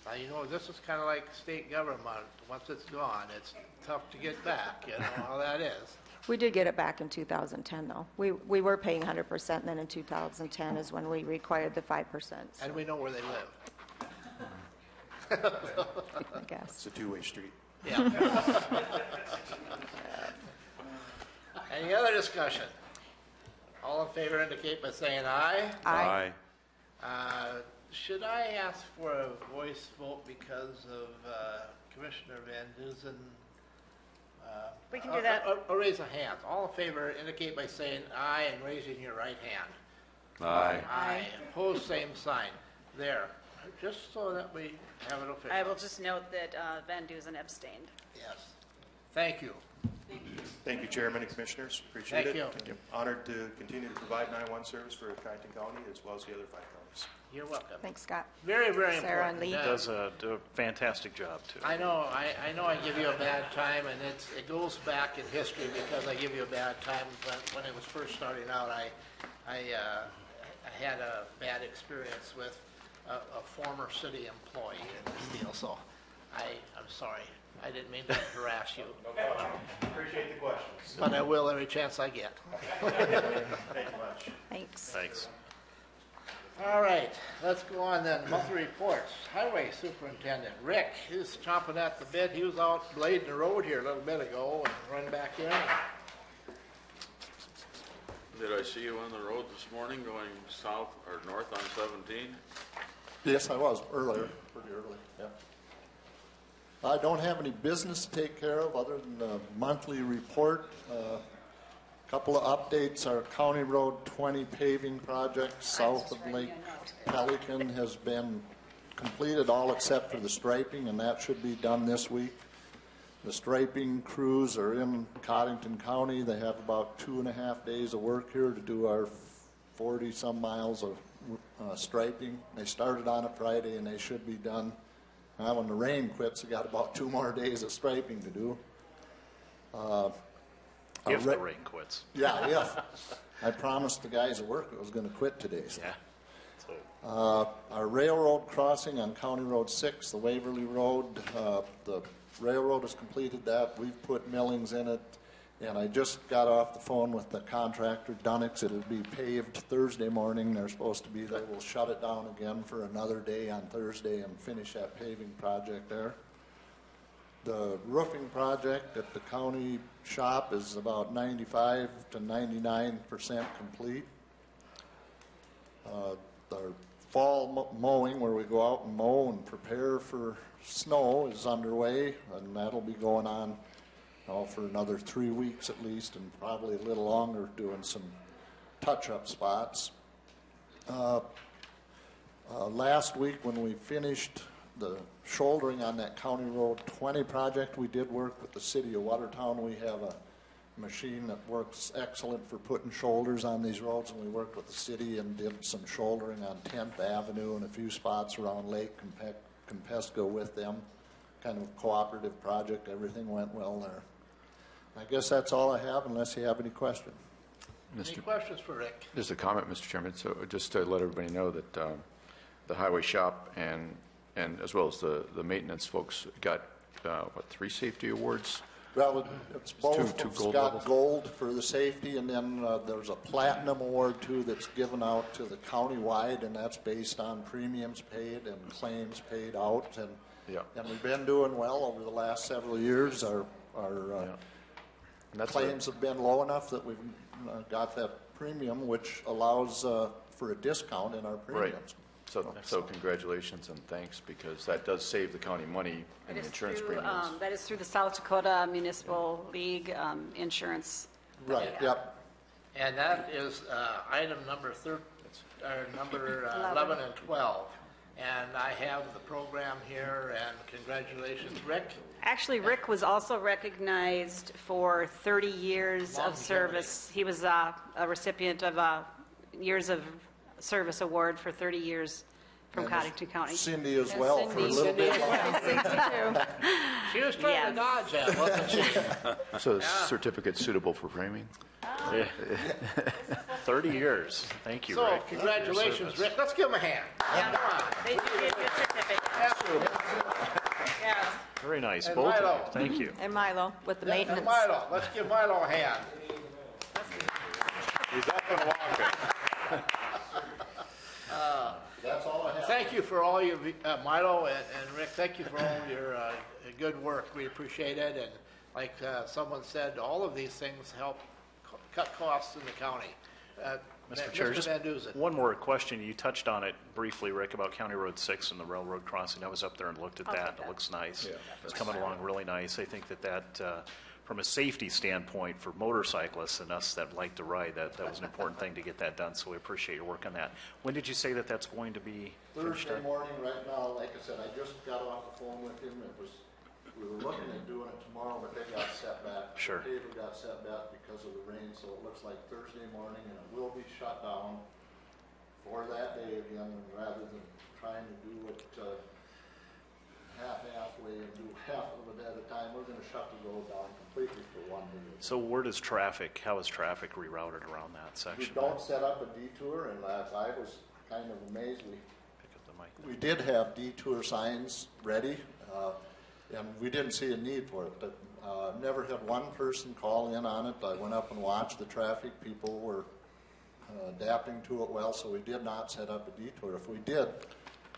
Now, you know, this is kind of like state government. Once it's gone, it's tough to get back, you know how that is.
We did get it back in 2010, though. We were paying 100%, and then in 2010 is when we required the 5%. So
And we know where they live.
I guess.
It's a two-way street.
Yeah. Any other discussion? All in favor indicate by saying aye.
Aye.
Should I ask for a voice vote because of Commissioner Van Duzen?
We can do that.
Or raise a hand. All in favor indicate by saying aye and raising your right hand.
Aye.
Aye. Opposed, same sign. There. Just so that we have it official.
I will just note that Van Duzen abstained.
Yes. Thank you.
Thank you, Chairman and Commissioners. Appreciate
Thank
it.
you.
Honored to continue to provide 911 service for Cottington County as well as the other 5 counties.
You're welcome.
Thanks, Scott.
Very, very
Sarah
important.
and Lee.
Yeah.
Does do a fantastic job, too.
I know I give you a bad time, and it goes back in history because I give you a bad time. But when it was first starting out, I had a bad experience with a former city employee in this deal. So I'm sorry. I didn't mean to harass you.
No problem. Appreciate the questions.
But I will every chance I get.
Thank you much.
Thanks.
Thanks.
All right, let's go on then. Monthly reports. Highway Superintendent Rick, he's chomping at the bit. He was out blading the road here a little bit ago and run back in.
Did I see you on the road this morning going south or north on 17?
Yes, I was earlier, pretty early, yeah. I don't have any business to take care of other than the monthly report. Couple of updates. Our County Road 20 paving project south of Lake Pelican has been completed, all except for the striping, and that should be done this week. The striping crews are in Cottington County. They have about 2.5 days of work here to do our 40-some miles of striping. They started on a Friday, and they should be done. Now, when the rain quits, they got about 2 more days of striping to do.
If the rain quits.
Yeah, if. I promised the guys at work I was going to quit today. So.
Yeah.
Our railroad crossing on County Road 6, the Waverly Road, the railroad has completed that. We've put millings in it, and I just got off the phone with the contractor, Dunnix. It'll be paved Thursday morning. They're supposed to be there. We'll shut it down again for another day on Thursday and finish that paving project there. The roofing project at the county shop is about 95 to 99% complete. Our fall mowing, where we go out and mow and prepare for snow, is underway, and that'll be going on for another 3 weeks at least, and probably a little longer, doing some touch-up spots. Last week, when we finished the shouldering on that County Road 20 project, we did work with the city of Watertown. We have a machine that works excellent for putting shoulders on these roads, and we worked with the city and did some shouldering on 10th Avenue and a few spots around Lake Compesco with them. Kind of a cooperative project. Everything went well there. I guess that's all I have, unless you have any questions.
Any questions for Rick?
Just a comment, Mr. Chairman. So just to let everybody know that the highway shop and as well as the maintenance folks got, 3 safety awards?
Well, it's both.
Two
It's
gold
got
levels?
gold for the safety, and then there's a platinum award too that's given out to the county-wide, and that's based on premiums paid and claims paid out. And we've been doing well over the last several years. Our claims have been low enough that we've got that premium, which allows for a discount in our premiums.
So congratulations and thanks, because that does save the county money in the insurance premiums.
That is through the South Dakota Municipal League insurance.
Right, yep.
And that is item number 11 and 12. And I have the program here, and congratulations, Rick.
Actually, Rick was also recognized for 30 years of service. He was a recipient of a Years of Service Award for 30 years from Cottington County.
Cindy as well, for a little bit longer.
She was trying to dodge that, wasn't she?
So the certificate's suitable for framing?
Yeah. 30 years. Thank you,
So,
Rick.
congratulations, Rick. Let's give him a hand.
Yeah. They do get your certificate.
Absolutely.
Yeah.
Very nice,
And
both
Milo.
of you. Thank you.
And Milo with the
And
maintenance.
Milo. Let's give Milo a hand.
He's up and walking.
That's all I have.
Thank you for all your, Milo and Rick, thank you for all your good work. We appreciate it. And like someone said, all of these things help cut costs in the county.
Mr. Chair, just
Van Duzen.
one more question. You touched on it briefly, Rick, about County Road 6 and the railroad crossing. I was up there and looked at that. It looks nice.
Yeah,
It's coming along really nice. I think that from a safety standpoint for motorcyclists and us that like to ride, that was an important thing to get that done, so we appreciate your work on that. When did you say that that's going to be finished
Thursday
up?
morning, right now, like I said, I just got off the phone with him. We were looking at doing it tomorrow, but they got set back.
Sure.
The paper got set back because of the rain, so it looks like Thursday morning, and it will be shut down for that day again, rather than trying to do it halfway and do half of it at a time. We're gonna shut the road down completely for one day.
So how is traffic rerouted around that
We
section?
don't set up a detour, and I was kind of amazed.
Pick up the mic.
We did have detour signs ready, and we didn't see a need for it. But never had one person call in on it. I went up and watched the traffic. People were adapting to it well, so we did not set up a detour. If we did,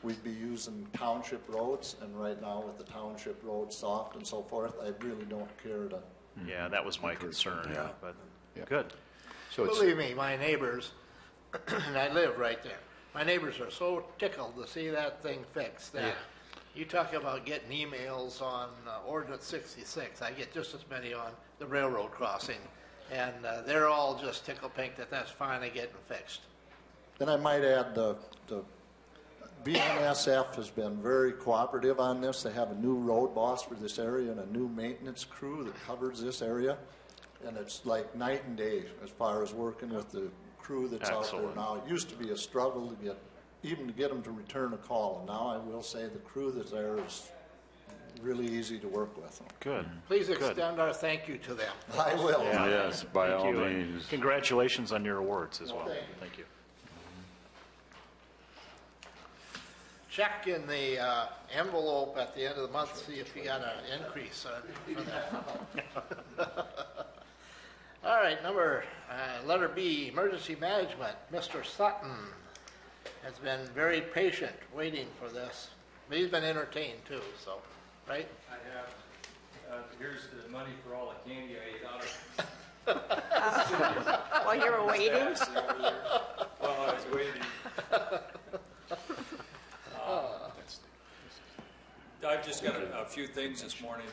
we'd be using township roads, and right now with the township roads soft and so forth, I really don't care to.
Yeah, that was my concern,
Yeah.
but
Yeah.
good.
So it's,
Believe me, my neighbors, and I live right there, my neighbors are so tickled to see that thing fixed. That you talk about getting emails on Ordinance 66. I get just as many on the railroad crossing, and they're all just tickled pink that that's finally getting fixed.
Then I might add the BNSF has been very cooperative on this. They have a new road boss for this area and a new maintenance crew that covers this area. And it's like night and day as far as working with the crew that's out
Excellent.
there now. It used to be a struggle to get them to return a call. And now I will say the crew that's there is really easy to work with.
Good.
Please
Good.
extend our thank you to them.
I will.
Yeah.
Yes, by
Thank
all
you, and
means.
Congratulations on your awards as well.
thank you.
Thank you.
Check in the envelope at the end of the month, see if you got an increase for that. All right, letter B, emergency management. Mr. Sutton has been very patient waiting for this. But he's been entertained too, so, right?
I have. Here's the money for all the candy I ate out of.
While you were waiting?
While I was waiting. I've just got a few things this morning.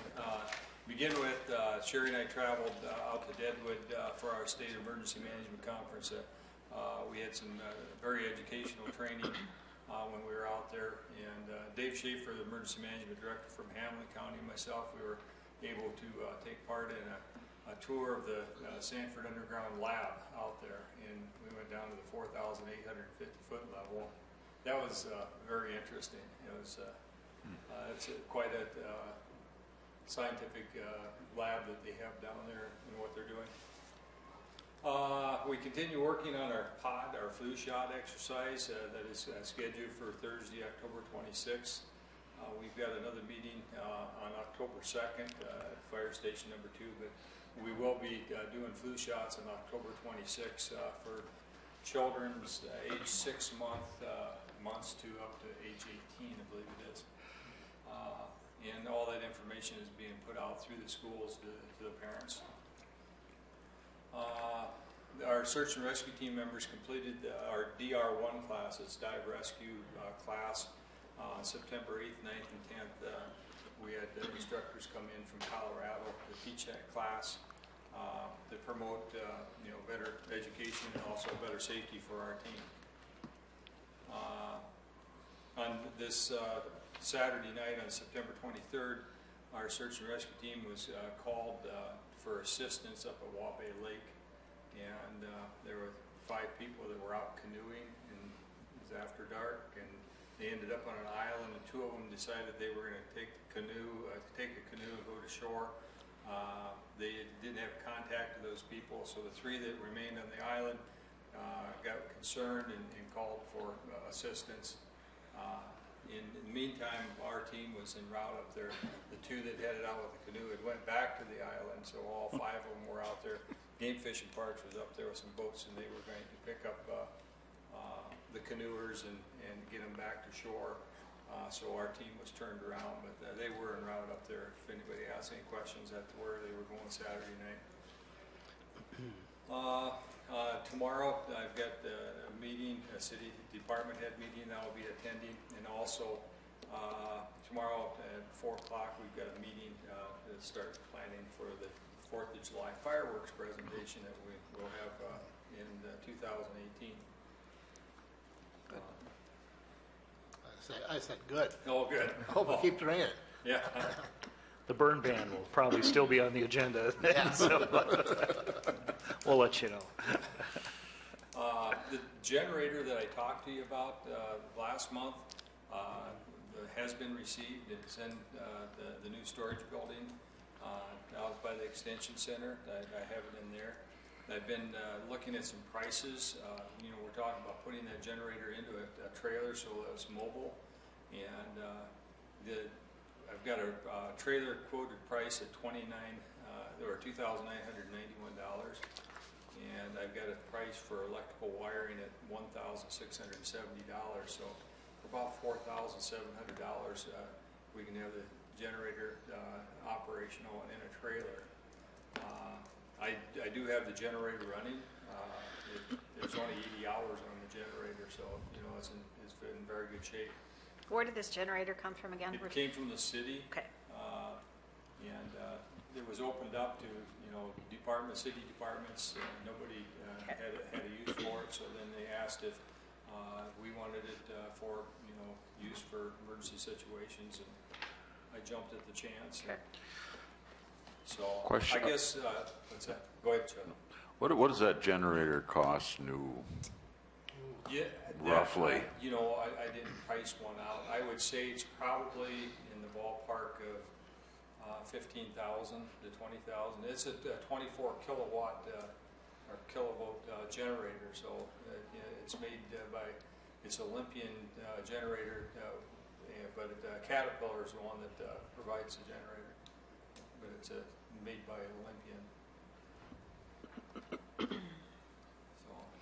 Begin with, Sherry and I traveled out to Deadwood for our State Emergency Management Conference. We had some very educational training when we were out there. And Dave Schaefer, the Emergency Management Director from Hamlet County, and myself, we were able to take part in a tour of the Sanford Underground Lab out there. And we went down to the 4,850-foot level. That was very interesting. It was it's quite a scientific lab that they have down there and what they're doing. We continue working on our POD, our flu shot exercise that is scheduled for Thursday, October 26th. We've got another meeting on October 2nd at Fire Station number 2, but we will be doing flu shots on October 26th for children's age 6 months to up to age 18, I believe it is. And all that information is being put out through the schools to the parents. Our our search and rescue team members completed our DR1 class, it's dive rescue class, on September 8th, 9th, and 10th. We had instructors come in from Colorado to teach that class to promote better education and also better safety for our team. On this Saturday night on September 23rd, our search and rescue team was called for assistance up at Waubay Lake, and there were 5 people that were out canoeing, and it was after dark, and they ended up on an island, and 2 of them decided they were going to take a canoe and go to shore. They didn't have contact with those people, so the 3 that remained on the island got concerned and called for assistance. In the meantime, our team was en route up there. The 2 that headed out with the canoe had went back to the island, so all 5 of them were out there. Game Fish and Parks was up there with some boats, and they were going to pick up the canoers and get them back to shore. So our team was turned around, but they were en route up there. If anybody has any questions as to where they were going Saturday night. Tomorrow I've got a meeting, a city department head meeting that I'll be attending, and also tomorrow at 4 o'clock we've got a meeting to start planning for the 4th of July fireworks presentation that we will have in 2018.
I said good.
Oh, good.
Hope it keeps raining.
Yeah.
The burn ban will probably still be on the agenda,
Yeah.
so we'll let you know.
The generator that I talked to you about last month has been received. It's in the new storage building out by the Extension Center. I have it in there. I've been looking at some prices. We're talking about putting that generator into a trailer so that it's mobile. And I've got a trailer quoted price at $2,991. And I've got a price for electrical wiring at $1,670. So for about $4,700, we can have the generator operational and in a trailer. I do have the generator running. There's only 80 hours on the generator, so it's in very good shape.
Where did this generator come from again?
It came from the city.
Okay.
And it was opened up to city departments. Nobody had a use for it, so then they asked if we wanted it for use for emergency situations, and I jumped at the chance.
Okay.
So
Question. I guess what's that? Go ahead, Chuck.
What does that generator cost new?
Yeah,
roughly.
I didn't price one out. I would say it's probably in the ballpark of 15,000 to 20,000. It's a 24 kilowatt or kilovolt generator, so it's made by Olympian generator, but Caterpillar is the one that provides the generator. But it's made by Olympian.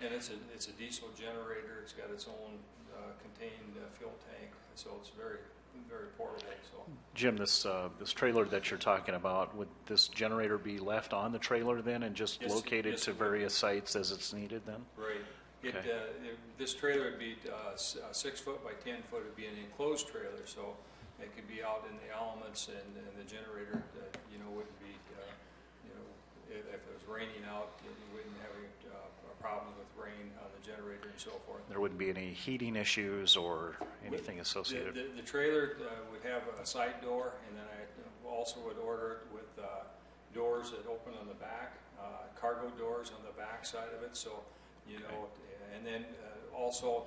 And it's a diesel generator. It's got its own contained fuel tank, so it's very portable. So
Jim, this trailer that you're talking about, would this generator be left on the trailer then and just located to various sites as it's needed then?
Right.
Okay.
This trailer would be 6 foot by 10 foot. It'd be an enclosed trailer, so it could be out in the elements, and the generator, wouldn't be, if it was raining out, you wouldn't have any problems with rain on the generator and so forth.
There wouldn't be any heating issues or anything associated?
The trailer would have a side door, and then I also would order it with doors that open on the back, cargo doors on the back side of it, so, and then also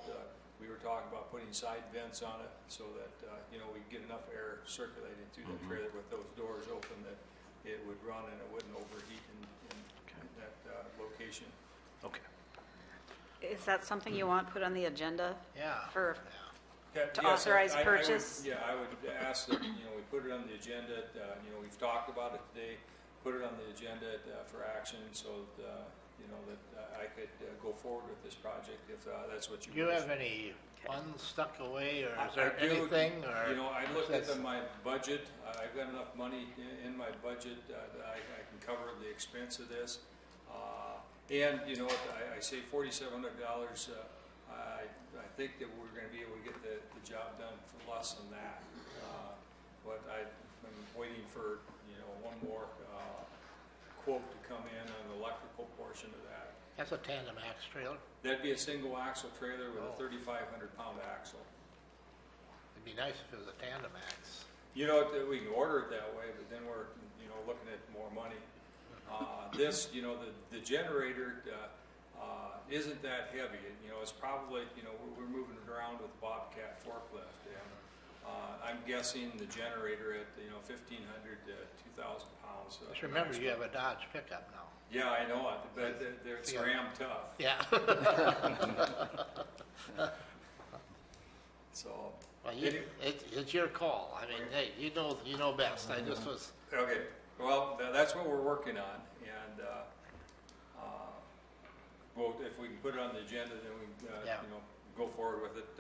we were talking about putting side vents on it so that, we get enough air circulating through the trailer with those doors open that it would run and it wouldn't overheat in that location.
Okay.
Is that something you want put on the agenda?
Yeah.
To authorize purchase?
I would ask that, we put it on the agenda. We've talked about it today. Put it on the agenda for action so that, that I could go forward with this project if that's what you.
Do you have any funds stuck away, or is there anything? Or
I looked at my budget. I've got enough money in my budget that I can cover the expense of this. And, you know, I say $4,700, I think that we're going to be able to get the job done for less than that. But I'm waiting for, you know, one more quote to come in on the electrical portion of that.
That's a tandem axe trailer.
That'd be a single axle trailer with a 3,500 pound axle.
It'd be nice if it was a tandem axe.
You know, we can order it that way, but then we're, you know, looking at more money. This, you know, the generator isn't that heavy. You know, it's probably, you know, we're moving it around with Bobcat forklift. And I'm guessing the generator at, you know, 1,500 to 2,000 pounds.
Just remember, you have a Dodge pickup now.
Yeah, I know it, but it's Ram tough.
Yeah.
So.
Well, it's your call. I mean, hey, you know best. I just was.
Okay. Well, that's what we're working on, and well, if we can put it on the agenda, then we you know, go forward with it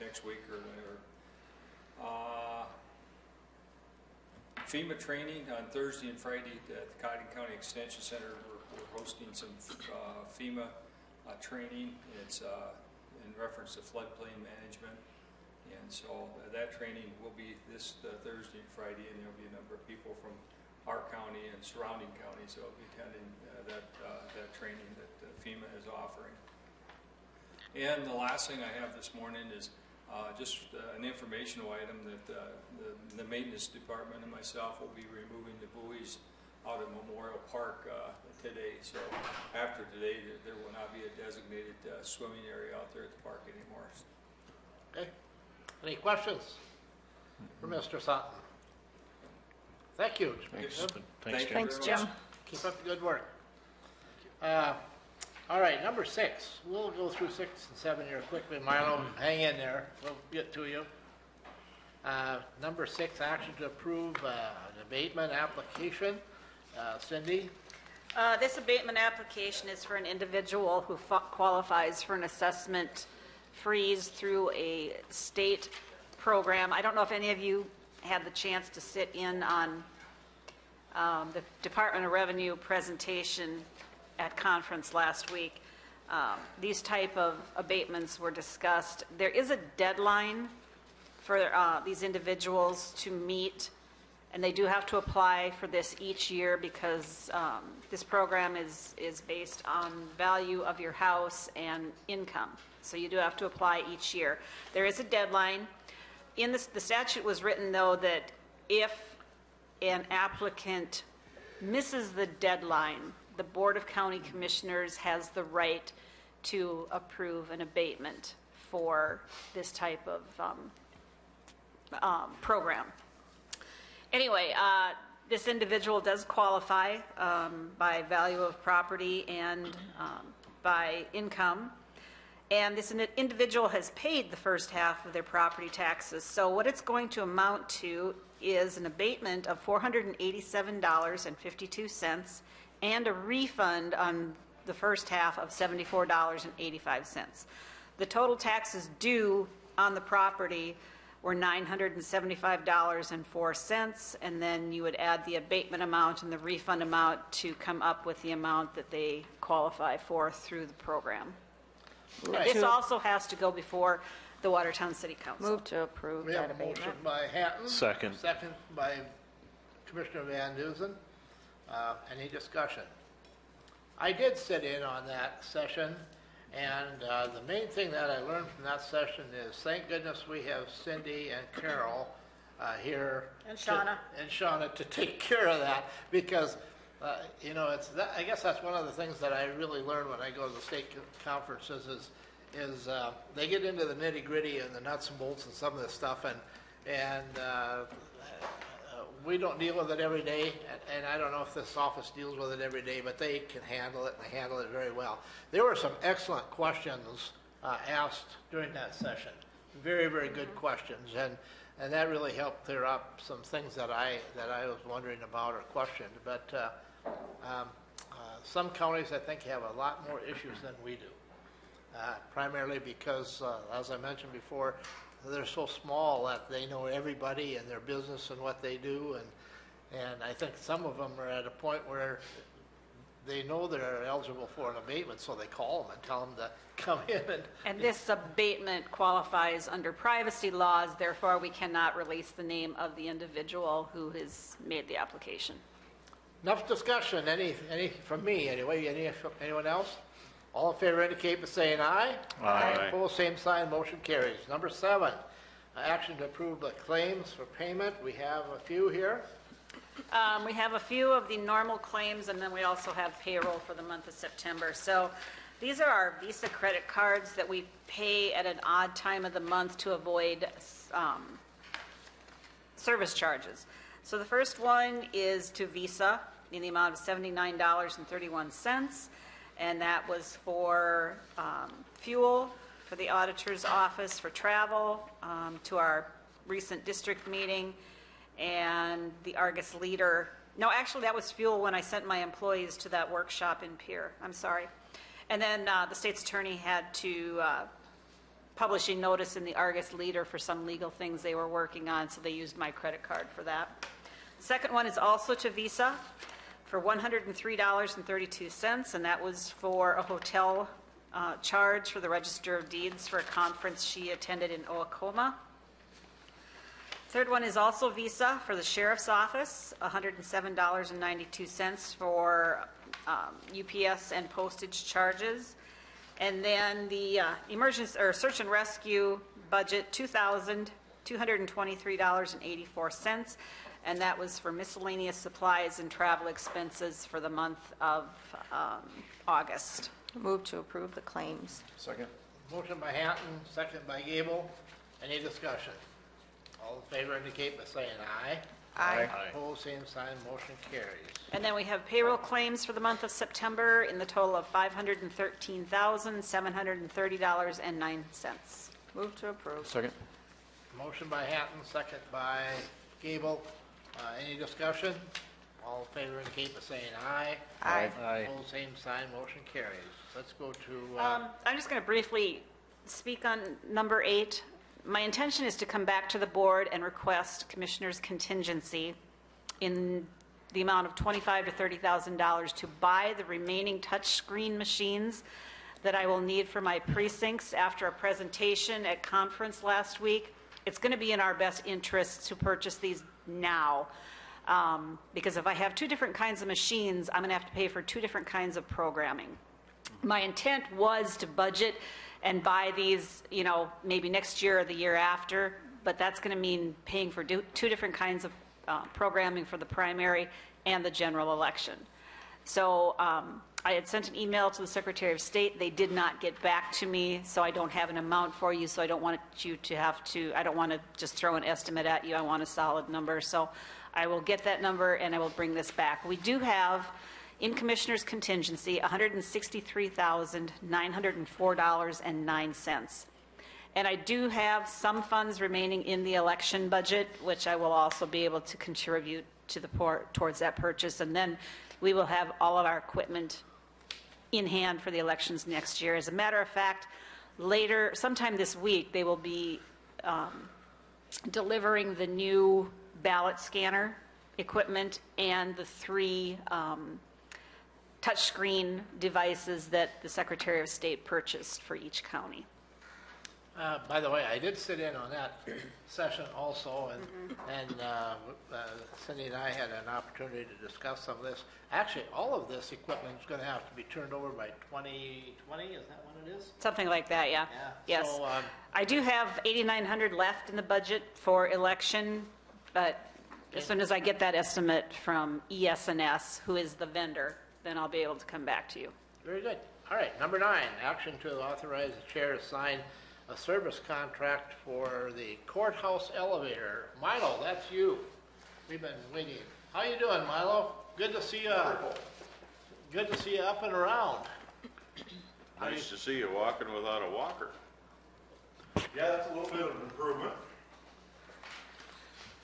next week or whenever. FEMA training on Thursday and Friday at the Cottington County Extension Center. We're hosting some FEMA training. It's in reference to floodplain management. And so that training will be this Thursday and Friday, and there will be a number of people from our county and surrounding counties that will be attending that training that FEMA is offering. And the last thing I have this morning is just an informational item that the maintenance department and myself will be removing the buoys out of Memorial Park today. So after today, there will not be a designated swimming area out there at the park anymore.
Okay. Any questions for Mr. Sutton? Thank you.
Thanks.
Thanks, Jim.
Keep up the good work. All right, number 6. We'll go through 6 and 7 here quickly. Milo, hang in there. We'll get to you. Number 6, action to approve an abatement application. Cindy?
This abatement application is for an individual who qualifies for an assessment freeze through a state program. I don't know if any of you had the chance to sit in on the Department of Revenue presentation at conference last week. These type of abatements were discussed. There is a deadline for these individuals to meet, and they do have to apply for this each year because this program is based on value of your house and income. So you do have to apply each year. There is a deadline. In this, the statute was written, though, that if an applicant misses the deadline, the Board of County Commissioners has the right to approve an abatement for this type of program. Anyway, this individual does qualify by value of property and by income. And this individual has paid the first half of their property taxes. So what it's going to amount to is an abatement of $487.52 and a refund on the first half of $74.85. The total taxes due on the property were $975.04, and then you would add the abatement amount and the refund amount to come up with the amount that they qualify for through the program.
Right.
This also has to go before the Watertown City Council.
Move to approve
We
that
have a motion
abatement.
by Hatton.
Second.
Second by Commissioner Van Duzen. Any discussion? I did sit in on that session, and the main thing that I learned from that session is thank goodness we have Cindy and Carol here.
And Shauna.
And Shauna to take care of that because you know, it's that, I guess that's one of the things that I really learn when I go to the state conferences is they get into the nitty gritty and the nuts and bolts and some of this stuff, and we don't deal with it every day, and I don't know if this office deals with it every day, but they can handle it, and they handle it very well. There were some excellent questions asked during that session, very, very good questions, and that really helped clear up some things that I was wondering about or questioned. But some counties, I think, have a lot more issues than we do, primarily because, as I mentioned before, they're so small that they know everybody and their business and what they do, and I think some of them are at a point where they know they're eligible for an abatement, so they call them and tell them to come in
And this abatement qualifies under privacy laws, therefore we cannot release the name of the individual who has made the application.
Enough discussion, any from me anyway, anyone else? All in favor indicate by saying aye.
Aye.
Opposed, same sign, motion carries. Number 7, action to approve the claims for payment. We have a few here.
We have a few of the normal claims, and then we also have payroll for the month of September. So these are our Visa credit cards that we pay at an odd time of the month to avoid service charges. So the first one is to Visa in the amount of $79.31, and that was for fuel, for the auditor's office, for travel, to our recent district meeting, and the Argus Leader. No, actually, that was fuel when I sent my employees to that workshop in Pierre. I'm sorry. And then the state's attorney had to publish a notice in the Argus Leader for some legal things they were working on, so they used my credit card for that. The second one is also to Visa for $103.32, and that was for a hotel charge for the Register of Deeds for a conference she attended in Oklahoma. Third one is also Visa for the Sheriff's Office, $107.92 for UPS and postage charges. And then the emergency or search and rescue budget, $2,223.84, and that was for miscellaneous supplies and travel expenses for the month of August.
Move to approve the claims.
Second.
Motion by Hatton, second by Gable. Any discussion? All in favor indicate by saying aye.
Aye.
Opposed, same sign, motion carries.
And then we have payroll claims for the month of September in the total of $513,730.09.
Move to approve.
Second.
Motion by Hatton, second by Gable. Any discussion? All in favor indicate by saying aye.
Aye.
Opposed, same sign, motion carries. Let's go to,
I'm just going to briefly speak on number 8. My intention is to come back to the board and request commissioners' contingency in the amount of $25,000 to $30,000 to buy the remaining touchscreen machines that I will need for my precincts after a presentation at conference last week. It's going to be in our best interest to purchase these now, because if I have 2 different kinds of machines, I'm going to have to pay for 2 different kinds of programming. My intent was to budget and buy these, maybe next year or the year after, but that's going to mean paying for 2 different kinds of programming for the primary and the general election. So I had sent an email to the Secretary of State. They did not get back to me, so I don't have an amount for you, so I don't want you to I don't want to just throw an estimate at you. I want a solid number. So I will get that number and I will bring this back. We do have in Commissioner's contingency, $163,904.09. And I do have some funds remaining in the election budget, which I will also be able to contribute to towards that purchase. And then we will have all of our equipment in hand for the elections next year. As a matter of fact, later, sometime this week, they will be delivering the new ballot scanner equipment and the 3 touchscreen devices that the Secretary of State purchased for each county.
by the way, I did sit in on that session also, and Cindy and I had an opportunity to discuss some of this. Actually, all of this equipment is going to have to be turned over by 2020, is that when it is?
Something like that, yeah. Yes.
So,
I do have $8,900 left in the budget for election, but as soon as I get that estimate from ES&S, who is the vendor, then I'll be able to come back to you.
Very good. All right, number 9, action to authorize the chair to sign a service contract for the courthouse elevator. Milo, that's you. We've been waiting. How you doing, Milo? Good to see you. Good to see you up and around.
Nice to see you walking without a walker.
Yeah, that's a little bit of an improvement.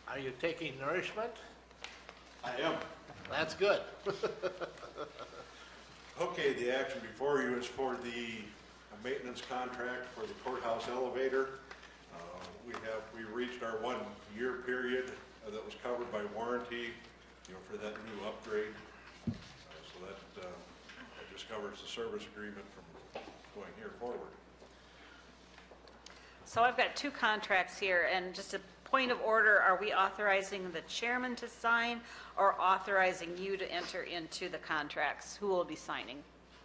Are you taking nourishment?
I am.
That's good.
Okay, the action before you is for the maintenance contract for the courthouse elevator. We reached our 1-year period that was covered by warranty, for that new upgrade. So that covers the service agreement from going here forward.
So I've got two contracts here, and just a point of order, are we authorizing the chairman to sign or authorizing you to enter into the contracts? Who will be signing?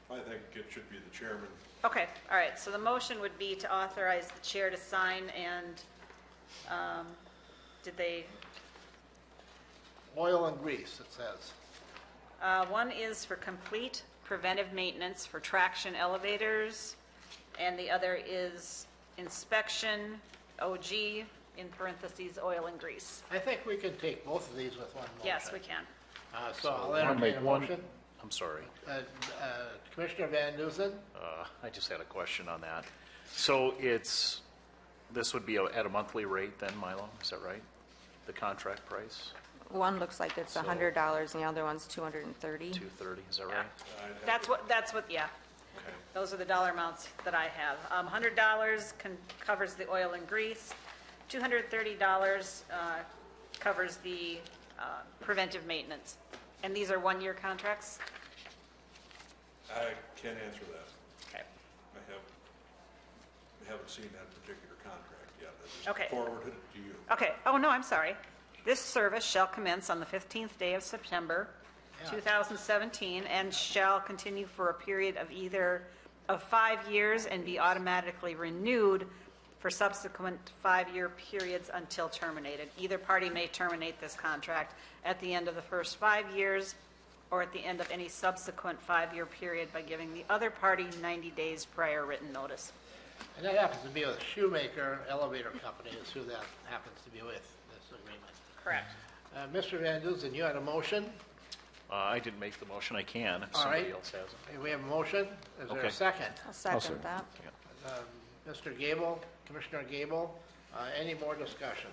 I think it should be the chairman.
Okay, all right, so the motion would be to authorize the chair to sign, and did they,
Oil and grease, it says.
one is for complete preventive maintenance for traction elevators, and the other is inspection, OG, in parentheses, oil and grease.
I think we can take both of these with one motion.
Yes, we can.
So I'll
I'll
entertain
make
a
one-
motion.
I'm sorry.
Commissioner Van Dusen?
I just had a question on that. So this would be at a monthly rate then, Milo, is that right? The contract price,
One looks like it's $100 and the other one's $230.
$230, is that right?
That's what, yeah.
Okay.
Those are the dollar amounts that I have. $100 covers the oil and grease. $230 covers the preventive maintenance. And these are one-year contracts?
I can't answer that.
Okay.
I haven't seen that particular contract yet. I just
Okay.
forwarded it to you.
Okay, oh, no, I'm sorry. This service shall commence on the 15th day of September, 2017, and shall continue for a period of either of 5 years and be automatically renewed for subsequent 5-year periods until terminated. Either party may terminate this contract at the end of the first 5 years or at the end of any subsequent 5-year period by giving the other party 90 days prior written notice.
And that happens to be with Shoemaker Elevator Company is who that happens to be with, this agreement.
Correct.
Mr. Van Dusen, you had a motion?
I didn't make the motion, I can, if
All
somebody
right.
else has it.
Okay, we have a motion. Is there a
Okay.
second?
I'll second that.
Mr. Gable, Commissioner Gable, any more discussion?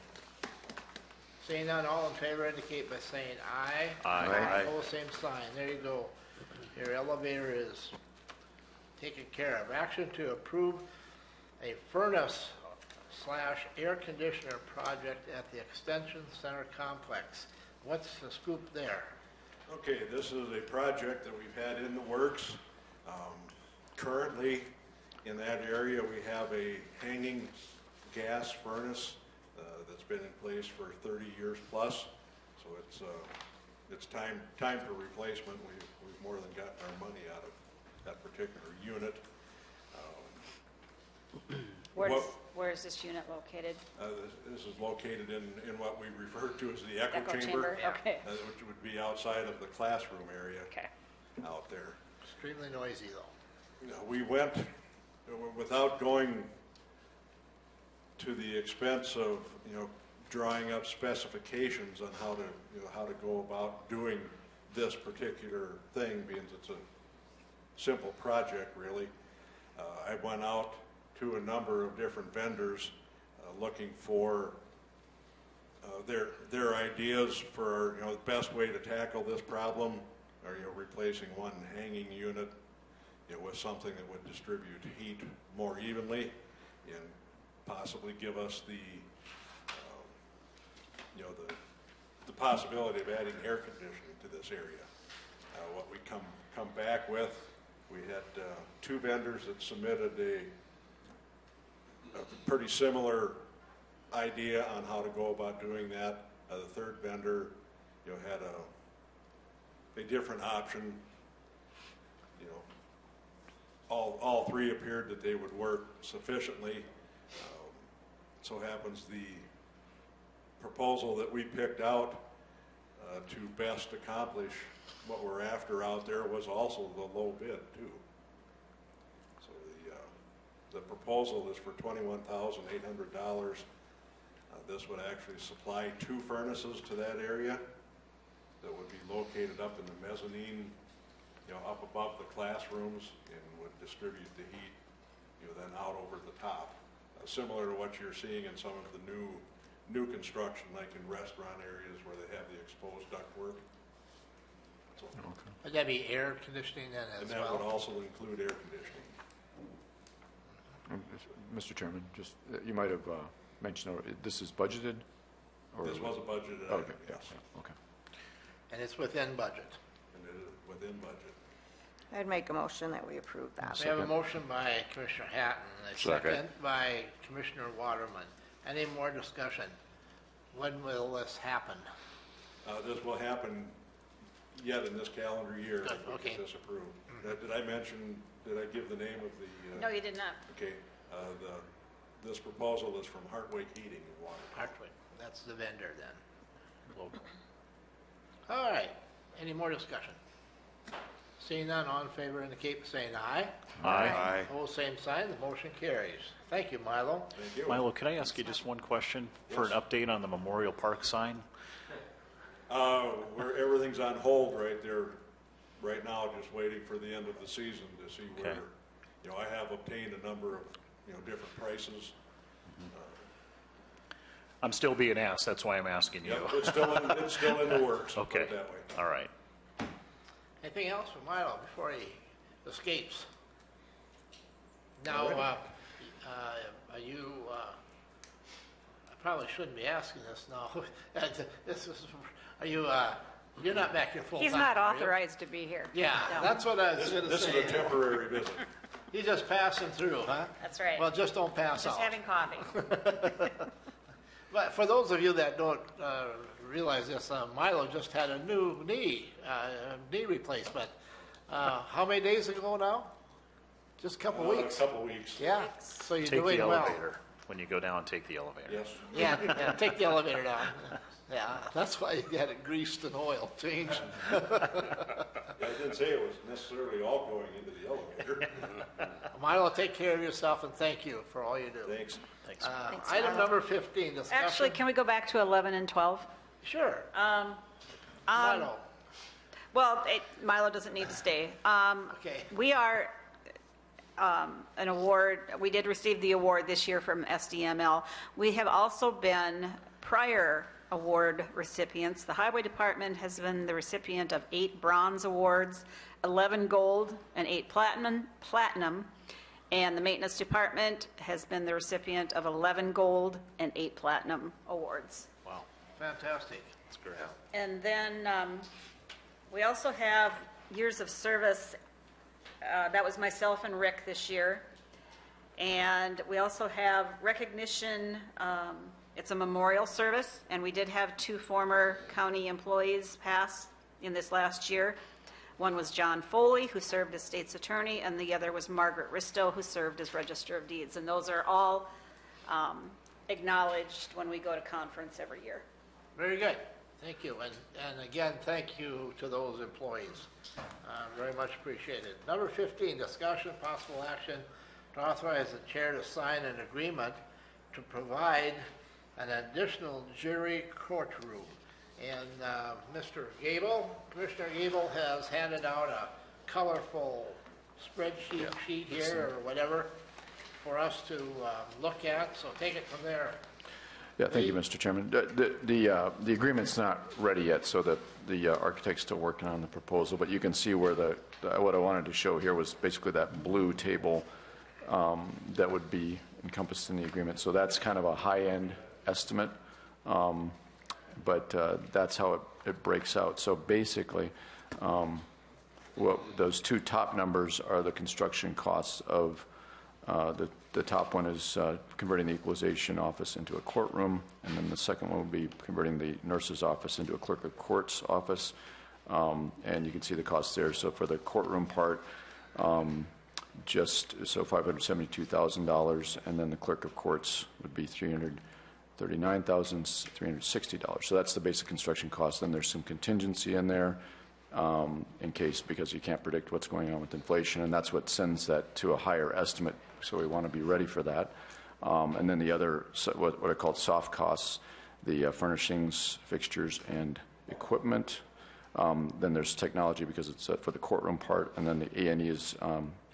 Seeing none, all in favor indicate by saying aye.
Aye. Aye.
Opposed, same sign. There you go. Your elevator is taken care of. Action to approve a furnace/air conditioner project at the Extension Center Complex. What's the scoop there?
Okay, this is a project that we've had in the works. Currently, in that area, we have a hanging gas furnace that's been in place for 30 years plus. So it's time for replacement. We've more than gotten our money out of that particular unit.
Where is this unit located?
This is located in what we refer to as the echo
Echo
chamber,
chamber, okay.
which would be outside of the classroom area
Okay.
out there.
Extremely noisy, though.
You know, we went, without going to the expense of, drawing up specifications on how to go about doing this particular thing, being it's a simple project, really. I went out to a number of different vendors looking for their ideas for the best way to tackle this problem, or replacing one hanging unit with something that would distribute heat more evenly and possibly give us the possibility of adding air conditioning to this area. What we come back with, we had 2 vendors that submitted a pretty similar idea on how to go about doing that. The third vendor, had a different option. All 3 appeared that they would work sufficiently. So happens the proposal that we picked out to best accomplish what we're after out there was also the low bid too. So the proposal is for $21,800. This would actually supply 2 furnaces to that area that would be located up in the mezzanine, up above the classrooms, and would distribute the heat, then out over the top. Similar to what you're seeing in some of the new construction, like in restaurant areas where they have the exposed ductwork. So,
Would that be air conditioning then as well?
and that would also include air conditioning.
Mr. Chairman, just, you might have mentioned, this is budgeted? Or
This was a budgeted
Okay,
item, yes.
okay.
And it's within budget.
And it is within budget.
I'd make a motion that we approve that.
We have a motion by Commissioner Hatton, and a second by Commissioner Waterman. Any more discussion? When will this happen?
This will happen yet in this calendar year.
Good,
if we
okay.
get this approved. Did I give the name of the?
No, you did not.
Okay, this proposal is from Hartwig Heating and Water.
Hartwig, that's the vendor then. Local. All right, any more discussion? Seeing none, all in favor indicate by saying aye.
Aye.
Opposed, same sign, the motion carries. Thank you, Milo.
Thank you.
Milo, can I ask you just one question for an update on the Memorial Park sign?
Where everything's on hold right there, right now, just waiting for the end of the season to see where, I have obtained a number of, different prices.
I'm still being asked, that's why I'm asking you.
Yep, it's still in the works,
Okay.
put it that way.
All right.
Anything else for Milo before he escapes? Now,
Alrighty.
are you, I probably shouldn't be asking this now. Are you, you're not back here full time,
He's not
are you?
authorized to be here.
Yeah,
No.
that's what I was going to
This
say.
is a temporary visit.
He's just passing through, huh?
That's right.
Well, just don't pass
Just
out.
having coffee.
But for those of you that don't realize this, Milo just had a new knee replacement. How many days ago now? Just a couple weeks.
A couple weeks.
Yeah, so you're
Take
doing
the
well.
elevator. When you go down, take the elevator.
Yes.
Yeah, take the elevator down. Yeah, that's why you got it greased and oil changed.
I didn't say it was necessarily all going into the elevator.
Milo, take care of yourself and thank you for all you do.
Thanks.
Thanks.
Item number 15, discussion.
Actually, can we go back to 11 and 12?
Sure. Milo.
Well, Milo doesn't need to stay.
Okay.
We are an award, we did receive the award this year from SDML. We have also been prior award recipients. The Highway Department has been the recipient of 8 bronze awards, 11 gold, and 8 platinum. And the Maintenance Department has been the recipient of 11 gold and 8 platinum awards.
Wow, fantastic.
That's great.
And then we also have years of service. That was myself and Rick this year. And we also have recognition. It's a memorial service, and we did have 2 former county employees pass in this last year. One was John Foley, who served as state's attorney, and the other was Margaret Risto, who served as Register of Deeds. And those are all acknowledged when we go to conference every year.
Very good. Thank you. And again, thank you to those employees. Very much appreciated. Number 15, discussion, possible action to authorize the chair to sign an agreement to provide an additional jury courtroom. And Mr. Gable, Commissioner Gable has handed out a colorful spreadsheet sheet here or whatever for us to look at. So take it from there.
Yeah, thank you, Mr. Chairman. The agreement's not ready yet, so the architect's still working on the proposal, but you can see where what I wanted to show here was basically that blue table that would be encompassed in the agreement. So that's kind of a high-end estimate, but that's how it breaks out. So basically, those 2 top numbers are the construction costs of the top one is converting the equalization office into a courtroom, and then the second one will be converting the nurse's office into a clerk of court's office. And you can see the costs there. So for the courtroom part, $572,000, and then the clerk of courts would be $339,360. So that's the basic construction cost. Then there's some contingency in there in case, because you can't predict what's going on with inflation, and that's what sends that to a higher estimate. So we want to be ready for that. And then the other, what are called soft costs, the furnishings, fixtures, and equipment. Then there's technology because it's for the courtroom part, and then the A&E is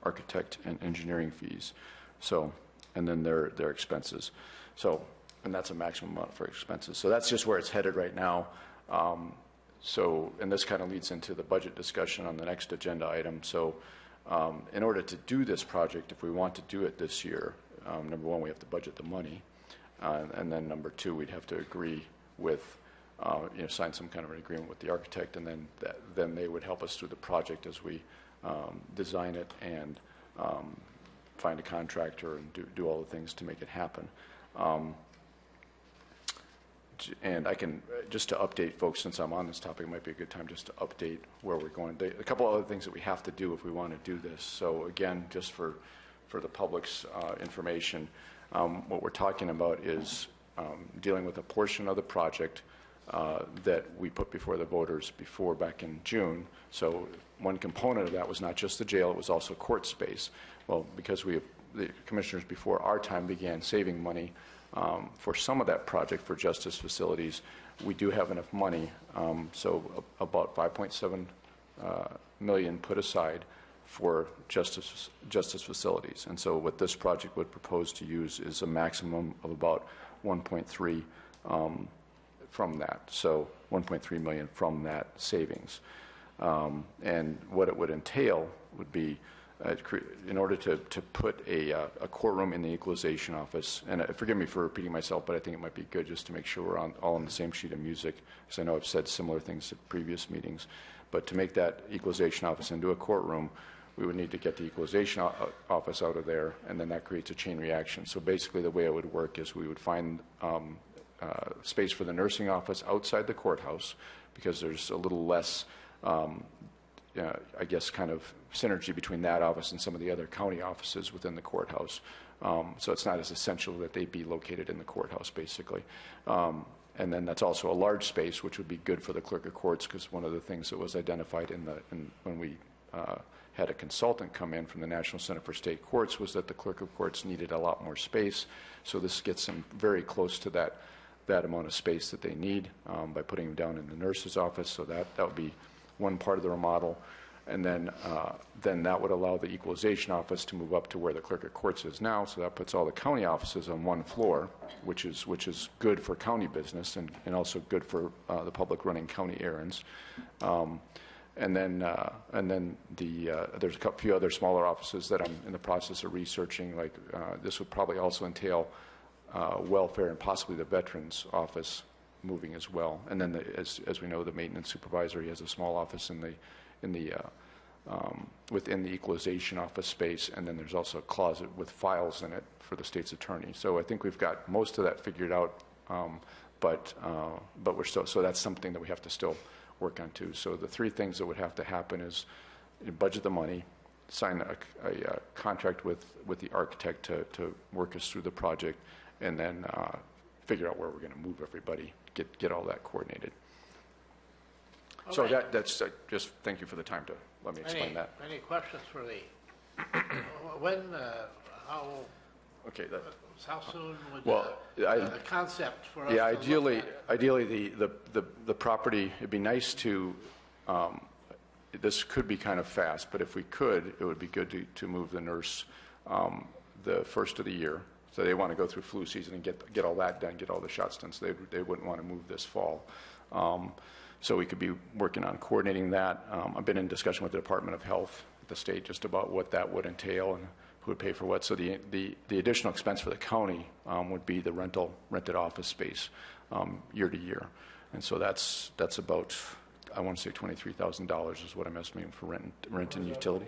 architect and engineering fees. So, and then their expenses. So, and that's a maximum amount for expenses. So that's just where it's headed right now. So, and this kind of leads into the budget discussion on the next agenda item. So, in order to do this project, if we want to do it this year, number one, we have to budget the money, and then number 2, we'd have to agree with, sign some kind of an agreement with the architect, and then they would help us through the project as we design it and find a contractor and do all the things to make it happen. And I can, just to update folks, since I'm on this topic, it might be a good time just to update where we're going. A couple other things that we have to do if we want to do this. So again, just for the public's information, what we're talking about is dealing with a portion of the project that we put before the voters back in June. So one component of that was not just the jail, it was also court space. Well, because the commissioners before our time began saving money for some of that project for justice facilities, we do have enough money. So about $5.7 million put aside for justice facilities. And so what this project would propose to use is a maximum of about 1.3 from that. So 1.3 million from that savings. And what it would entail would be in order to put a courtroom in the equalization office, and forgive me for repeating myself, but I think it might be good just to make sure we're all on the same sheet of music, because I know I've said similar things at previous meetings. But to make that equalization office into a courtroom, we would need to get the equalization office out of there, and then that creates a chain reaction. So basically the way it would work is we would find space for the nursing office outside the courthouse, because there's a little less I guess kind of synergy between that office and some of the other county offices within the courthouse. So it's not as essential that they be located in the courthouse, basically. And then that's also a large space, which would be good for the clerk of courts, because one of the things that was identified when we had a consultant come in from the National Center for State Courts was that the clerk of courts needed a lot more space. So this gets them very close to that amount of space that they need by putting them down in the nurse's office. So that would be one part of the remodel. And then that would allow the equalization office to move up to where the clerk of courts is now. So that puts all the county offices on one floor, which is good for county business and also good for the public running county errands. And then there's a few other smaller offices that I'm in the process of researching. Like this would probably also entail welfare and possibly the veterans office moving as well. And then as we know, the maintenance supervisor, he has a small office within the equalization office space, and then there's also a closet with files in it for the state's attorney. So I think we've got most of that figured out, but we're still, so that's something that we have to still work on too. So the three things that would have to happen is budget the money, sign a contract with the architect to work us through the project, and then figure out where we're going to move everybody, get all that coordinated.
All
so
right.
that's just thank you for the time to let me explain that.
Any questions for when, how,
okay,
how soon would
the
concept for us
yeah,
to look at?
ideally the property, it'd be nice to, this could be kind of fast, but if we could, it would be good to move the nurse the first of the year. So they want to go through flu season and get all that done, get all the shots done, so they wouldn't want to move this fall. So we could be working on coordinating that. I've been in discussion with the Department of Health at the state just about what that would entail and who would pay for what. So the additional expense for the county would be the rented office space year to year. And so that's about, I want to say $23,000 is what I'm estimating for rent and utility.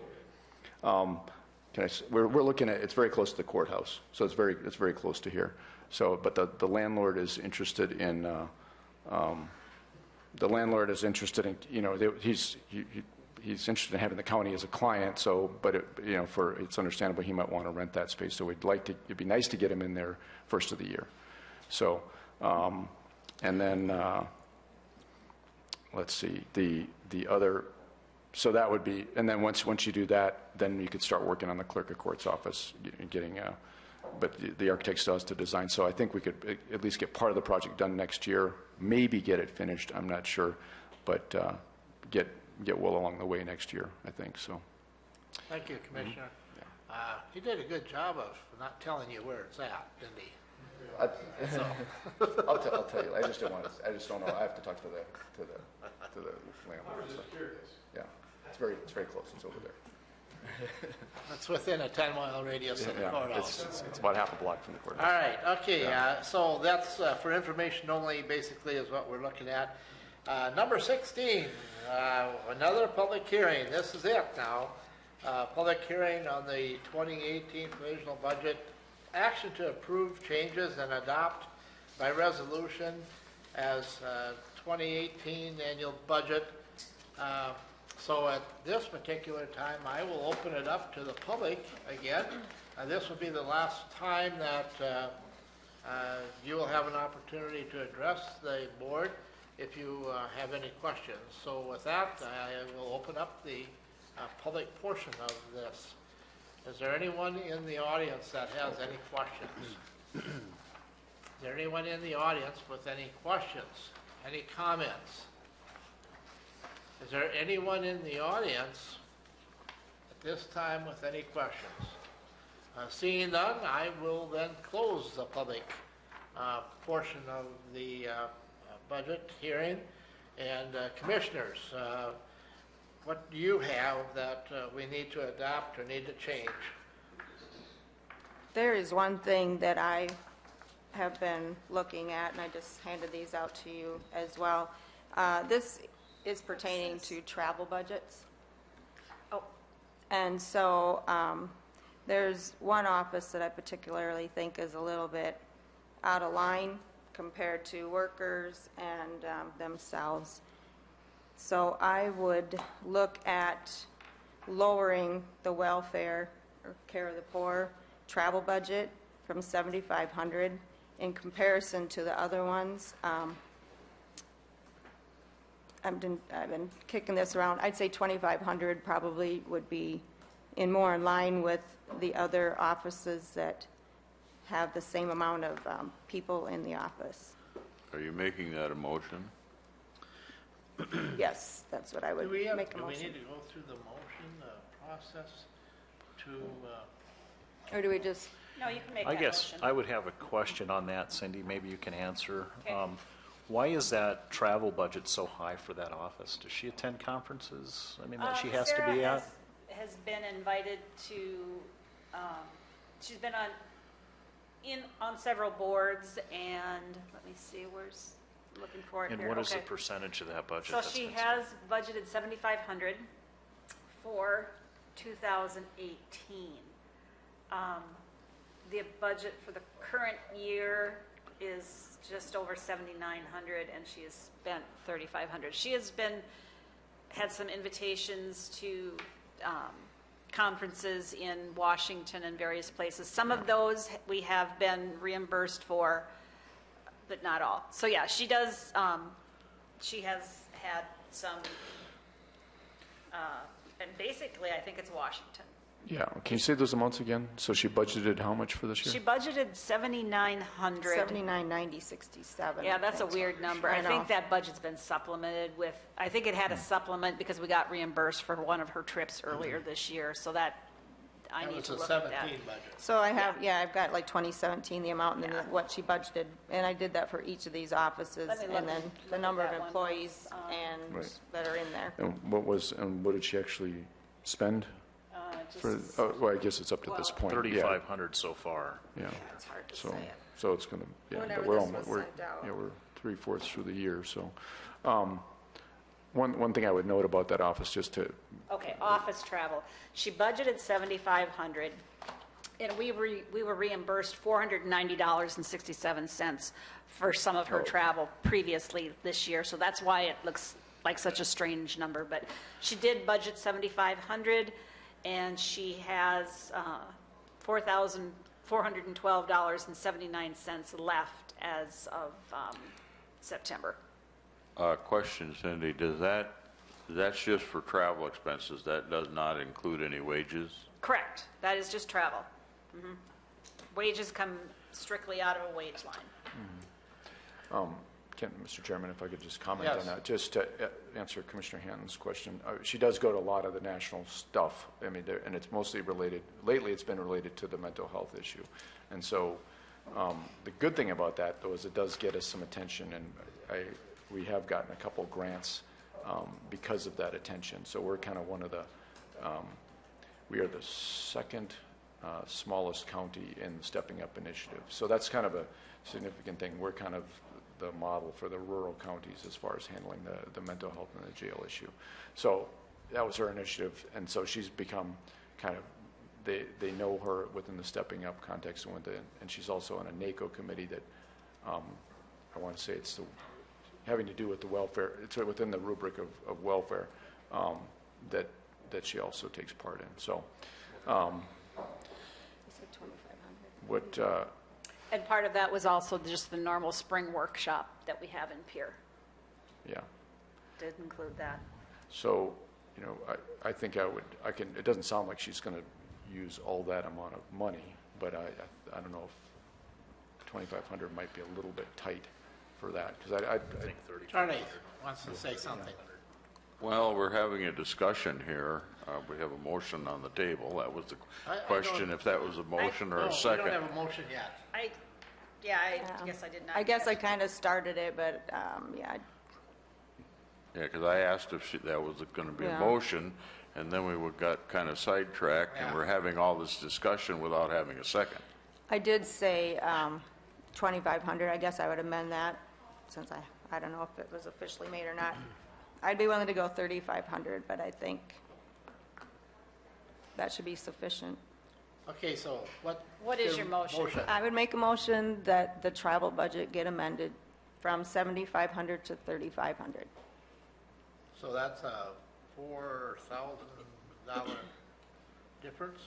We're looking at, it's very close to the courthouse, so it's very close to here. So, but the landlord is interested in, he's interested in having the county as a client. So, but it's understandable he might want to rent that space. So it'd be nice to get him in there first of the year. So, and then let's see the other. So that would be, and then once you do that, then you could start working on the clerk of court's office, getting. But the architect still has to design. So I think we could at least get part of the project done next year. Maybe get it finished. I'm not sure, but get well along the way next year, I think. So.
Thank you, Commissioner. He did a good job of not telling you where it's at, didn't he?
I'll tell you. I just don't know. I have to talk to the landlord.
I'm just curious.
Yeah, it's very close. It's over there.
That's within a 10-mile radius of the courthouse.
It's about half a block from the courthouse.
All right. Okay. So that's for information only. Basically, is what we're looking at. Number 16, another public hearing. This is it now. Public hearing on the 2018 provisional budget. Action to approve changes and adopt by resolution as 2018 annual budget. So at this particular time, I will open it up to the public again. This will be the last time that you will have an opportunity to address the board if you have any questions. So with that, I will open up the public portion of this. Is there anyone in the audience that has any questions? Is there anyone in the audience with any questions, any comments? Is there anyone in the audience at this time with any questions? Seeing none, I will then close the public portion of the budget hearing. And commissioners, what do you have that we need to adopt or need to change?
There is one thing that I have been looking at, and I just handed these out to you as well. This is pertaining to travel budgets.
Oh.
And so there's one office that I particularly think is a little bit out of line compared to workers and themselves. So I would look at lowering the welfare or care of the poor travel budget from $7,500 in comparison to the other ones. I've been kicking this around. I'd say $2,500 probably would be more in line with the other offices that have the same amount of people in the office.
Are you making that a motion?
Yes, that's what I would make a motion.
Do we need to go through the motion process to?
Or do we just?
No, you can make
I
that
guess
motion.
I would have a question on that, Cindy. Maybe you can answer.
Okay.
Why is that travel budget so high for that office? Does she attend conferences? I mean, that she has to be at?
Has been invited to, she's been on several boards, and let me see, where's, looking for it
And
here.
what is the
Okay.
percentage of that budget?
So
that's
she
been
has budgeted $7,500 for 2018. The budget for the current year is just over $7,900, and she has spent $3,500. She has had some invitations to conferences in Washington and various places. Some of those we have been reimbursed for, but not all. So yeah, she does. She has had some, and basically, I think it's Washington.
Yeah, can you say those amounts again? So she budgeted how much for this year?
She budgeted $7,900.
$79,967.
Yeah, that's a weird number. I
know.
think that budget's been supplemented with, I think it had a supplement because we got reimbursed for one of her trips earlier this year, so that, I need to
That was
look
a
at that.
17 budget.
So I have, I've got like 2017, the amount, and then what she budgeted, and I did that for each of these offices,
Let me look-
and then the
look
number
at
of
that one
employees
once,
and
Right.
that are in there.
And what did she actually spend?
Just-
Well, I guess it's up to this point. Yeah.
3,500 so far.
Yeah.
It's hard to
So,
say it.
so it's going to, yeah,
Whenever
but we're
this
almost,
was
we're,
sent out.
yeah, we're 3/4 through the year, so. One thing I would note about that office, just to,
Okay, office travel. She budgeted $7,500, and we were reimbursed $490.67 for some of her travel previously this year, so that's why it looks like such a strange number. But she did budget $7,500, and she has $4,412.79 left as of September.
Question, Cindy, that's just for travel expenses? That does not include any wages?
Correct. That is just travel. Mhm. Wages come strictly out of a wage line.
Mr. Chairman, if I could just comment
Yes.
on that, just to answer Commissioner Hanton's question. She does go to a lot of the national stuff. I mean, and it's mostly related, lately it's been related to the mental health issue. And so the good thing about that, though, is it does get us some attention, and we have gotten a couple grants because of that attention. So we're kind of one of the, we are the second smallest county in the Stepping Up initiative. So that's kind of a significant thing. We're kind of the model for the rural counties as far as handling the mental health and the jail issue. So that was her initiative, and so she's become kind of, they know her within the Stepping Up context, and she's also on a NACO committee that, I want to say it's having to do with the welfare, it's within the rubric of welfare, that she also takes part in. So, what,
And part of that was also just the normal spring workshop that we have in Pier.
yeah.
Did include that.
So, you know, I think it doesn't sound like she's going to use all that amount of money, but I don't know if 2,500 might be a little bit tight for that, because I think
Charlie wants to say something.
Well, we're having a discussion here. We have a motion on the table. That was the question, if that was a motion or a second.
We don't have a motion yet.
I guess I did not.
I guess I kind of started it, but, yeah,
Yeah, because I asked if that was going to be a
Yeah.
motion, and then we got kind of sidetracked, and we're having all this discussion without having a second.
I did say 2,500. I guess I would amend that, since I don't know if it was officially made or not. I'd be willing to go 3,500, but I think that should be sufficient.
Okay, so
What is your motion?
I would make a motion that the travel budget get amended from 7,500 to 3,500.
So that's a $4,000 difference?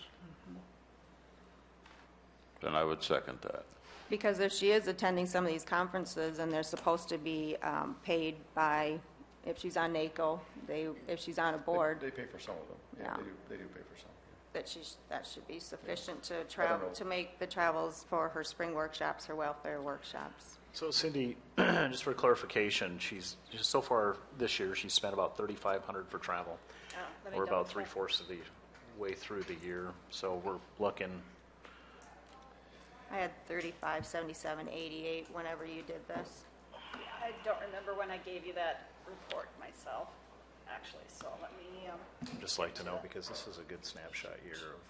Then I would second that.
Because if she is attending some of these conferences and they're supposed to be paid by, if she's on NACO, if she's on a board,
They pay for some of them.
Yeah.
They do pay for some.
that should be sufficient to travel, to make the travels for her spring workshops, her welfare workshops.
So Cindy, just for clarification, so far this year, she's spent about $3,500 for travel. We're about 3/4 of the way through the year, so we're looking.
I had 35, 77, 88 whenever you did this.
I don't remember when I gave you that report myself, actually, so let me,
I'd just like to know, because this is a good snapshot year of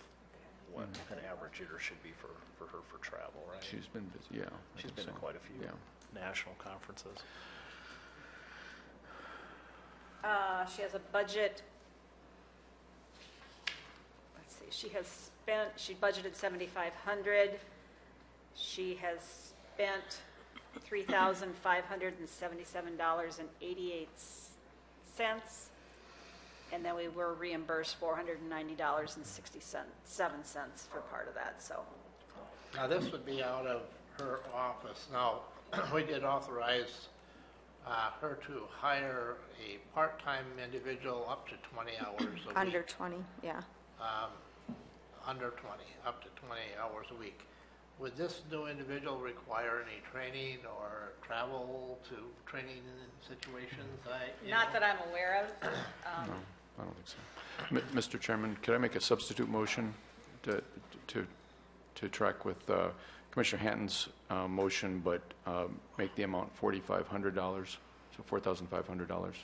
what an average year should be for her for travel, right?
She's been busy, yeah. I
She's
think
been
so.
to quite a few
Yeah.
national conferences.
she has a budget. Let's see, she budgeted 7,500. She has spent $3,577.88, and then we were reimbursed $490.67 for part of that. So,
Now, this would be out of her office. Now, we did authorize her to hire a part-time individual up to 20 hours a week.
Under 20, yeah.
Under 20, up to 20 hours a week. Would this new individual require any training or travel to training situations?
not that I'm aware of.
No, I don't think so. Mr. Chairman, could I make a substitute motion to track with Commissioner Hanton's motion, but make the amount $4,500, so $4,500?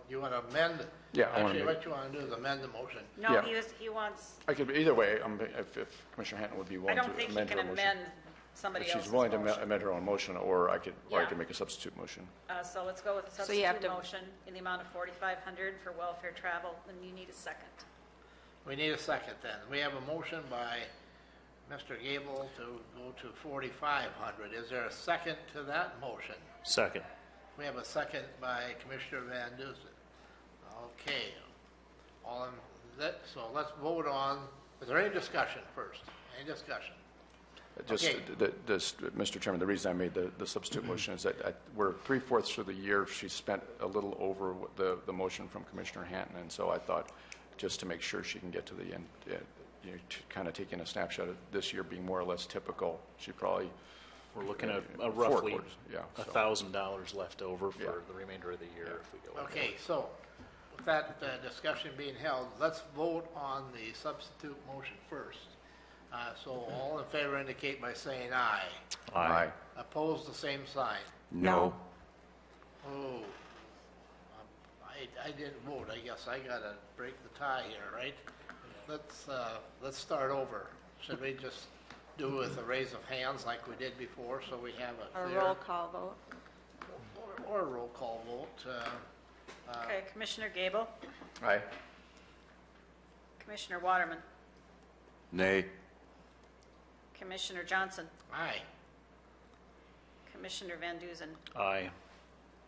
You want to amend?
Yeah, I wanna
Actually,
make-
what you want to do is amend the motion.
No,
Yeah.
he wants,
I could, either way, if Commissioner Hanton would be
I
willing to
don't think he
amend her
can
motion.
amend somebody
If
else's
she's willing to
motion.
amend her own motion, or I could
Yeah.
make a substitute motion.
So let's go with the
So you have
substitute
to-
motion in the amount of $4,500 for welfare travel, and you need a second.
We need a second then. We have a motion by Mr. Gable to go to 4,500. Is there a second to that motion?
Second.
We have a second by Commissioner Van Dusen. Okay. So let's vote on, is there any discussion first? Any discussion?
Just,
Okay.
Mr. Chairman, the reason I made the substitute motion is that we're 3/4 through the year. She spent a little over what the motion from Commissioner Hanton, and so I thought, just to make sure she can get to the end, kind of taking a snapshot of this year being more or less typical, she probably...
We're looking at
four
roughly
quarters, yeah, so.
$1,000 left over for
Yeah.
the remainder of the year if we go. with
Okay, so with that discussion being held, let's vote on the substitute motion first. So all in favor indicate by saying aye.
Aye.
Opposed, the same sign.
No.
Oh, I didn't vote. I guess I gotta break the tie here, right? Let's start over. Should we just do with a raise of hands like we did before, so we have a
Or
clear...
roll call vote.
Or a roll call vote.
Okay, Commissioner Gable,
Aye.
Commissioner Waterman,
Nay.
Commissioner Johnson,
Aye.
Commissioner Van Duzen,
Aye.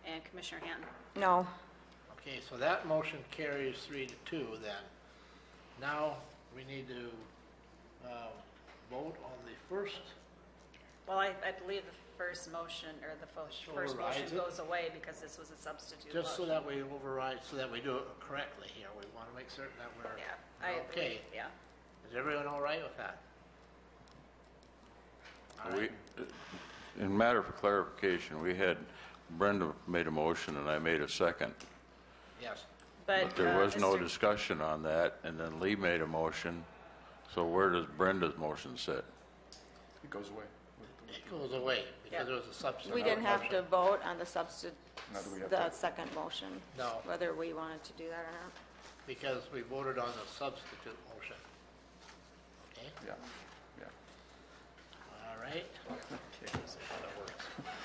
and Commissioner Hanton.
No.
Okay, so that motion carries 3-2 then. Now, we need to vote on the first.
Well, I believe the first motion, or the first motion
Overrides it?
goes away because this was a substitute
Just so
motion.
that we override, so that we do it correctly here. We want to make certain that we're
Yeah, I
okay.
believe, yeah.
Is everyone all right with that? All
We,
right.
in matter for clarification, we had Brenda made a motion and I made a second.
Yes.
But there was no
Mr.
discussion on that, and then Lee made a motion. So where does Brenda's motion sit?
It goes away.
It goes away because it was a substitute.
We didn't have to vote on the substitute,
Now, do we have
the
to-
second motion.
No.
Whether we wanted to do that or not.
Because we voted on the substitute motion. Okay,
Yeah, yeah.
all right.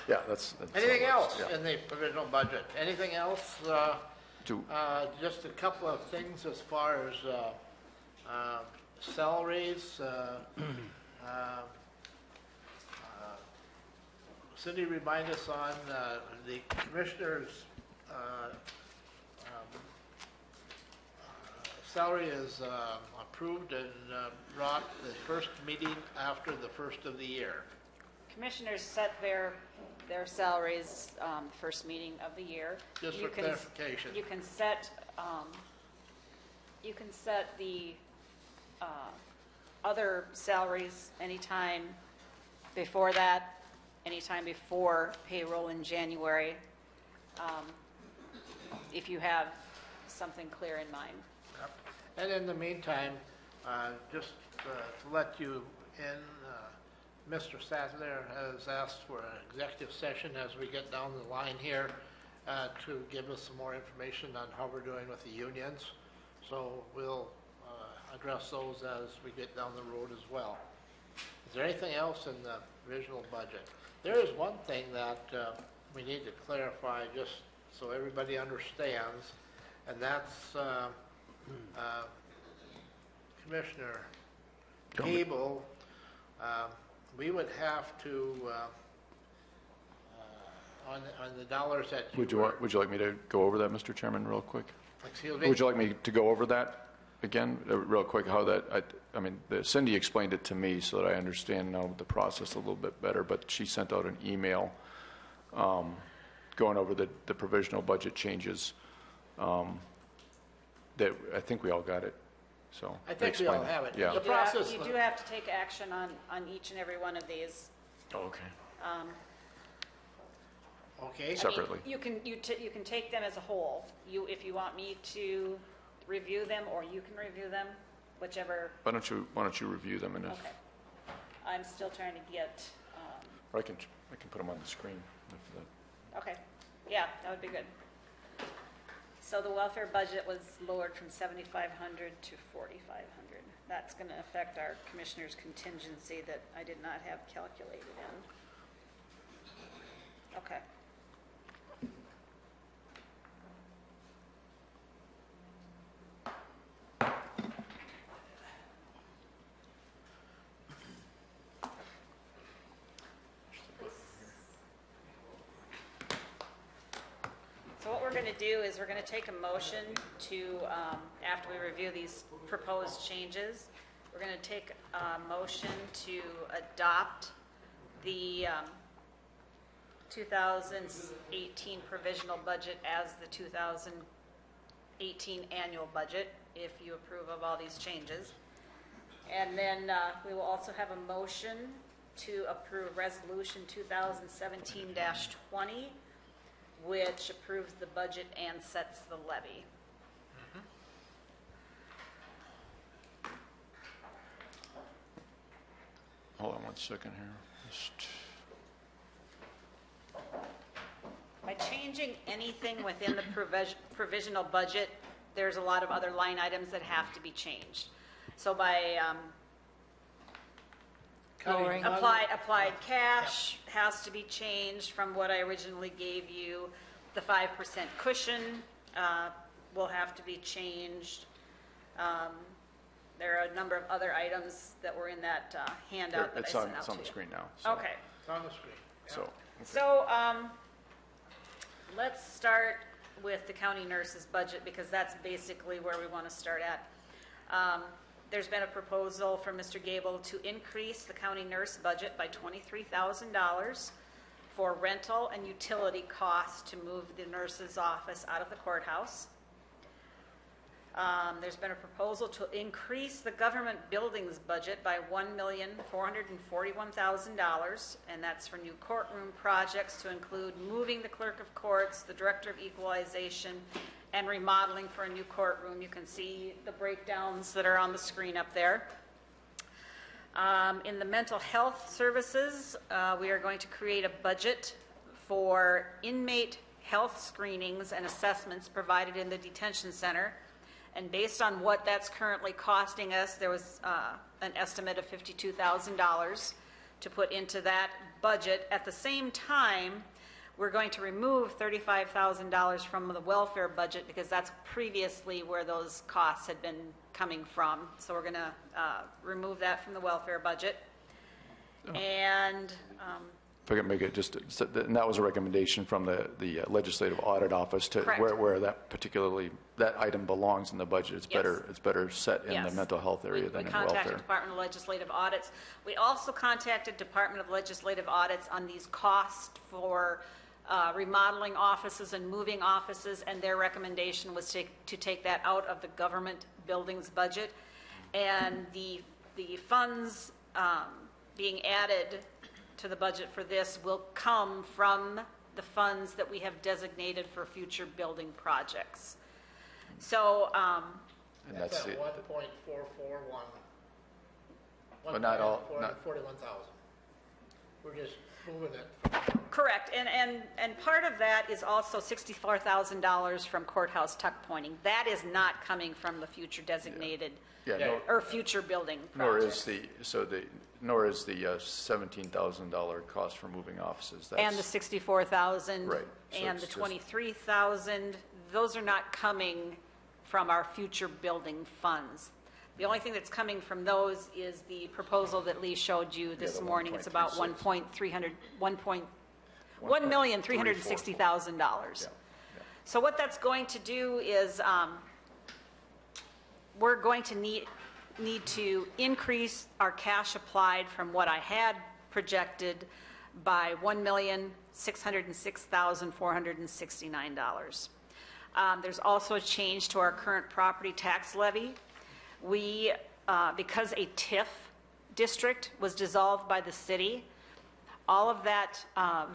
Yeah, that's.
Anything
how it
else
works, yeah.
in the provisional budget? Anything else? Just a couple of things as far as salaries. Cindy, remind us on the commissioner's salary is approved and brought the first meeting after the first of the year.
Commissioners set their salaries first meeting of the year.
Just
You
for
can-
clarification.
You can set the other salaries anytime before that, anytime before payroll in January, if you have something clear in mind.
Yep. And in the meantime, just to let you in, Mr. Sattler has asked for an executive session as we get down the line here to give us some more information on how we're doing with the unions. So we'll address those as we get down the road as well. Is there anything else in the provisional budget? There is one thing that we need to clarify just so everybody understands, and that's Commissioner Gable. We would have to, on the dollars that you
Would you like me to go over that, Mr. Chairman, real quick?
Excuse me?
Would you like me to go over that again, real quick, how that, I mean, Cindy explained it to me so that I understand now the process a little bit better, but she sent out an email going over the provisional budget changes that I think we all got it, so.
I think we all
explained
have it.
Yeah.
The process.
You do have to take action on each and every one of these.
Oh, okay.
Okay.
I mean,
Separately.
You can take them as a whole. If you want me to review them, or you can review them, whichever.
Why don't you review them and if,
Okay. I'm still trying to get,
or I can put them on the screen if that.
okay, yeah, that would be good. So the welfare budget was lowered from 7,500 to 4,500. That's going to affect our commissioner's contingency that I did not have calculated in. Okay. So what we're going to do is we're going to take a motion to, after we review these proposed changes, we're going to take a motion to adopt the 2018 provisional budget as the 2018 annual budget, if you approve of all these changes. And then we will also have a motion to approve Resolution 2017-20, which approves the budget and sets the levy.
Hold on one second here. Just-
By changing anything within the provisional budget, there's a lot of other line items that have to be changed. So by
Cutting one-
applied cash has to be changed from what I originally gave you. The 5% cushion will have to be changed. There are a number of other items that were in that handout that I
It's
sent
on,
out
it's
to
on the
you.
screen now. so-
Okay.
It's on the screen. Yeah.
So,
So, let's start with the county nurse's budget, because that's basically where we want to start at. There's been a proposal from Mr. Gable to increase the county nurse budget by $23,000 for rental and utility costs to move the nurse's office out of the courthouse. There's been a proposal to increase the government buildings budget by $1,441,000, and that's for new courtroom projects to include moving the clerk of courts, the director of equalization, and remodeling for a new courtroom. You can see the breakdowns that are on the screen up there. In the mental health services, we are going to create a budget for inmate health screenings and assessments provided in the detention center. And based on what that's currently costing us, there was an estimate of $52,000 to put into that budget. At the same time, we're going to remove $35,000 from the welfare budget, because that's previously where those costs had been coming from. So we're going to remove that from the welfare budget. And
if I could make it just, and that was a recommendation from the Legislative Audit Office to
Correct.
where that item belongs in the budget. It's
Yes.
better set in
Yes.
the mental health area than
We
in
contacted
welfare.
Department of Legislative Audits. We also contacted Department of Legislative Audits on these costs for remodeling offices and moving offices, and their recommendation was to take that out of the government buildings budget. And the funds being added to the budget for this will come from the funds that we have designated for future building projects. So,
And
That's
that's
at
it.
1.441.
But not all- not-
41,000. We're just moving it.
correct, and part of that is also $64,000 from courthouse tuck pointing. That is not coming from the future designated,
Yeah, nor-
or future building
Nor
projects.
is the $17,000 cost for moving offices.
And the 64,000.
Right. So
And
it's
the
just-
23,000, those are not coming from our future building funds. The only thing that's coming from those is the proposal that Lee showed you this
the
morning. It's about $1,360,000. So what that's going to do is, we're going to need to increase our cash applied from what I had projected by $1,606,469. There's also a change to our current property tax levy. We, because a TIF district was dissolved by the city, all of that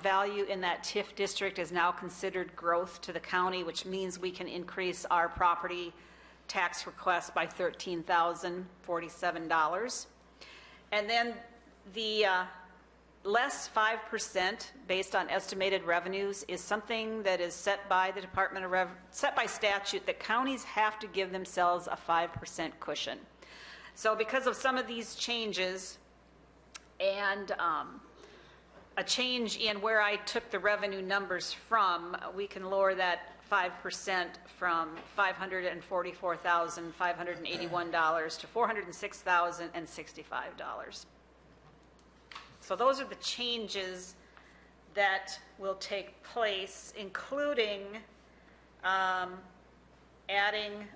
value in that TIF district is now considered growth to the county, which means we can increase our property tax request by $13,047. And then the less 5% based on estimated revenues is something that is set by the Department of set by statute, that counties have to give themselves a 5% cushion. So because of some of these changes and a change in where I took the revenue numbers from, we can lower that 5% from $544,581 to $406,065. So those are the changes that will take place, including adding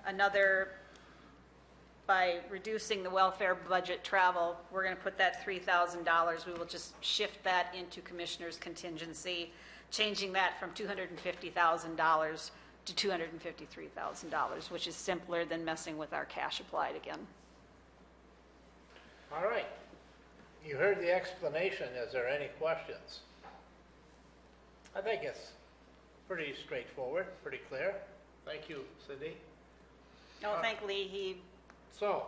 another, by reducing the welfare budget travel, we're going to put that $3,000. We will just shift that into commissioner's contingency, changing that from $250,000 to $253,000, which is simpler than messing with our cash applied again.
All right. You heard the explanation. Is there any questions? I think it's pretty straightforward, pretty clear. Thank you, Cindy.
No, thank Lee.
So,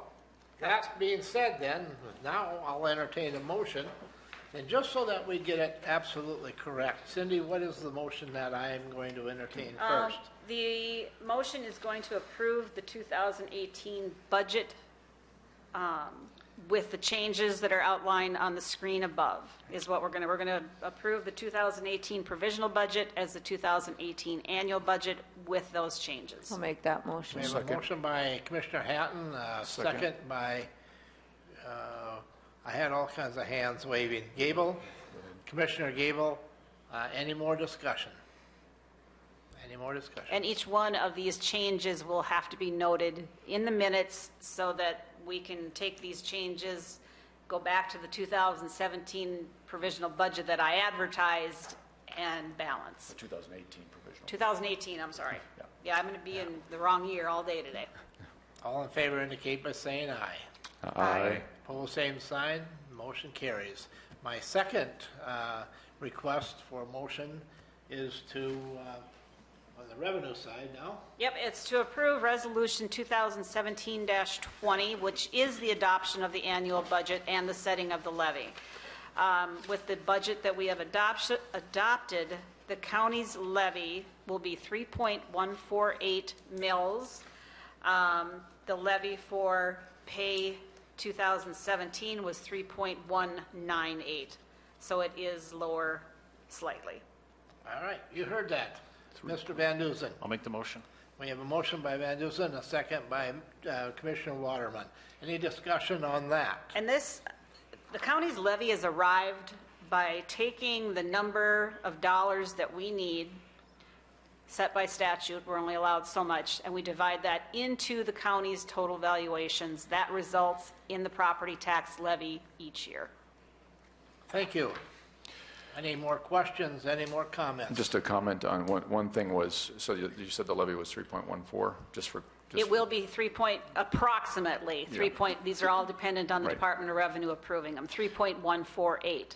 that being said then, now I'll entertain a motion. And just so that we get it absolutely correct, Cindy, what is the motion that I am going to entertain first?
The motion is going to approve the 2018 budget with the changes that are outlined on the screen above, is what we're going to approve the 2018 provisional budget as the 2018 annual budget with those changes.
I'll make that motion.
We have a motion by Commissioner Hatton, second by, I had all kinds of hands waving. Gable, Commissioner Gable, any more discussion? Any more discussion?
And each one of these changes will have to be noted in the minutes so that we can take these changes, go back to the 2017 provisional budget that I advertised, and balance.
The 2018 provisional.
2018, I'm sorry. Yeah, I'm going to be in the wrong year all day today.
All in favor indicate by saying aye.
Aye.
Pose same sign, motion carries. My second request for motion is to, on the revenue side now,
Yep, it's to approve Resolution 2017-20, which is the adoption of the annual budget and the setting of the levy. With the budget that we have adopted, the county's levy will be 3.148 mills. The levy for pay 2017 was 3.198, so it is lower slightly.
all right, you heard that. Mr. Van Duzen.
I'll make the motion.
We have a motion by Van Duzen, a second by Commissioner Waterman. Any discussion on that?
And this, the county's levy has arrived by taking the number of dollars that we need set by statute. We're only allowed so much, and we divide that into the county's total valuations. That results in the property tax levy each year.
Thank you. Any more questions, any more comments?
Just a comment on one thing was, so you said the levy was 3.14,
It will be approximately 3
Yeah.
These are all dependent on the
Right.
Department of Revenue approving them, 3.148.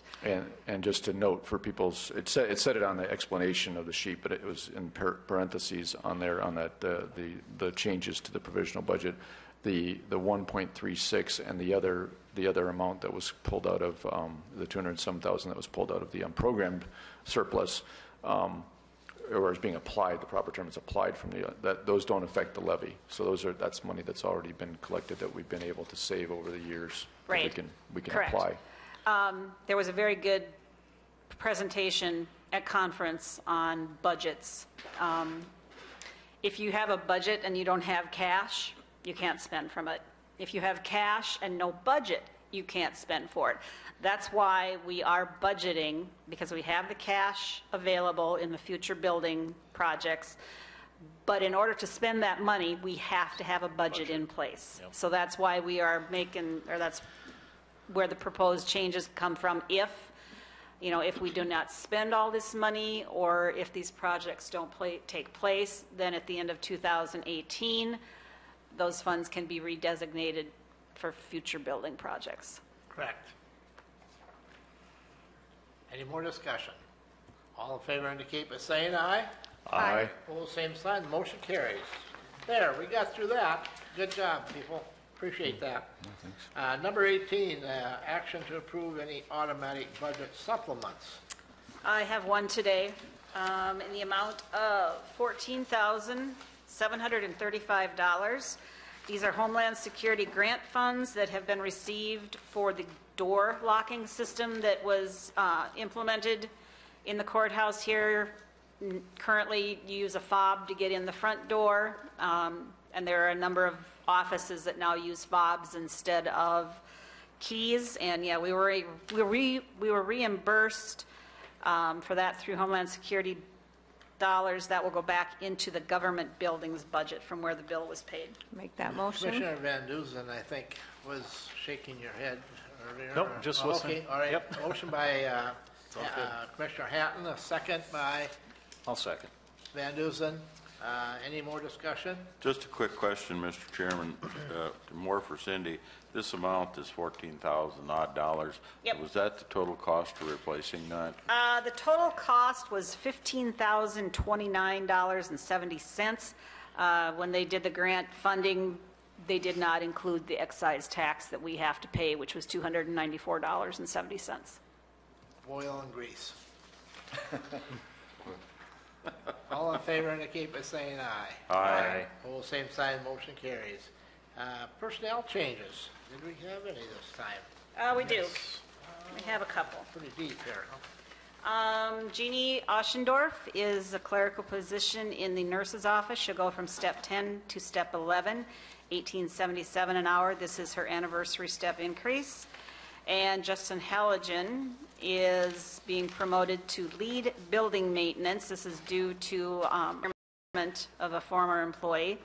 And just to note for people's, it said it on the explanation of the sheet, but it was in parentheses on there on that the changes to the provisional budget, the 1.36 and the other amount that was pulled out of the 200-some-thousand that was pulled out of the unprogrammed surplus, or is being applied. The proper term is applied from those don't affect the levy. So that's money that's already been collected that we've been able to save over the years. that
Right.
We can
Correct.
apply.
There was a very good presentation at conference on budgets. If you have a budget and you don't have cash, you can't spend from it. If you have cash and no budget, you can't spend for it. That's why we are budgeting, because we have the cash available in the future building projects. But in order to spend that money, we have to have a budget in place.
Yep.
So that's why we are that's where the proposed changes come from. If we do not spend all this money, or if these projects don't take place, then at the end of 2018, those funds can be redesignated for future building projects.
Correct. Any more discussion? All in favor indicate by saying aye.
Aye.
Opposed, same sign, the motion carries. There, we got through that. Good job, people. Appreciate that. Number 18, action to approve any automatic budget supplements.
I have one today in the amount of $14,735. These are Homeland Security grant funds that have been received for the door locking system that was implemented in the courthouse here. Currently, you use a fob to get in the front door, and there are a number of offices that now use fobs instead of keys. And yeah, we were reimbursed for that through Homeland Security dollars. That will go back into the government buildings budget from where the bill was paid.
Make that motion.
Commissioner Van Duzen, I think, was shaking your head earlier.
Nope, just listening.
Okay, all right.
Yep.
Motion by
all good.
Commissioner Hatton, a second by
I'll second.
Van Duzen. Any more discussion?
Just a quick question, Mr. Chairman, more for Cindy. This amount is $14,000 odd.
Yep.
Was that the total cost for replacing that?
The total cost was $15,029.70. When they did the grant funding, they did not include the excise tax that we have to pay, which was $294.70.
Oil and grease. All in favor indicate by saying aye.
Aye.
Opposed, same sign, motion carries. Personnel changes. Did we have any this time?
We do. We have a couple.
Pretty deep here, huh?
Jeannie Oschendorf is a clerical position in the nurse's office. She'll go from step 10 to step 11, $18.77 an hour. This is her anniversary step increase. And Justin Halligan is being promoted to lead building maintenance. This is due to retirement of a former employee.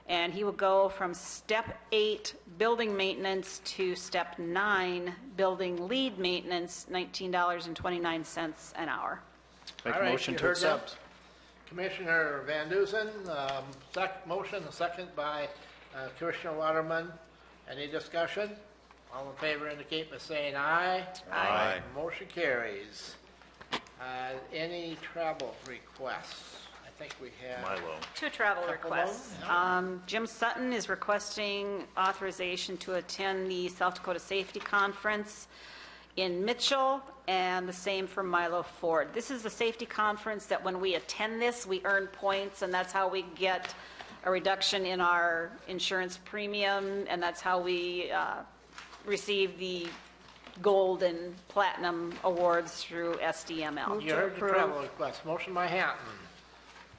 And he will go from step 8 building maintenance to step 9 building lead maintenance, $19.29 an hour.
Make
All
a
right,
motion
you
to
heard that.
accept.
Commissioner Van Dusen, motion, a second by Commissioner Waterman. Any discussion? All in favor indicate by saying aye.
Aye.
Motion carries. Any travel requests? I think we have.
Milo.
2 travel
Couple of
requests.
them,
Jim Sutton is requesting authorization to attend the South Dakota Safety Conference in Mitchell, and the same for Milo Ford. This is the safety conference that when we attend this, we earn points, and that's how we get a reduction in our insurance premium, and that's how we receive the gold and platinum awards through SDML.
You heard the travel request. Motion by Hatton.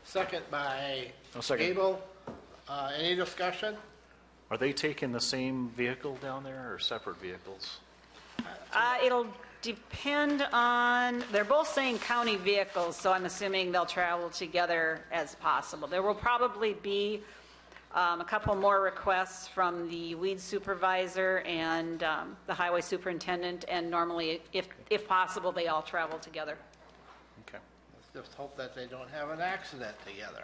Second by
I'll second.
Gable. Any discussion?
Are they taking the same vehicle down there or separate vehicles?
It'll depend on, they're both saying county vehicles, so I'm assuming they'll travel together as possible. There will probably be a couple more requests from the weed supervisor and the highway superintendent, and normally, if possible, they all travel together.
Okay.
Let's just hope that they don't have an accident together.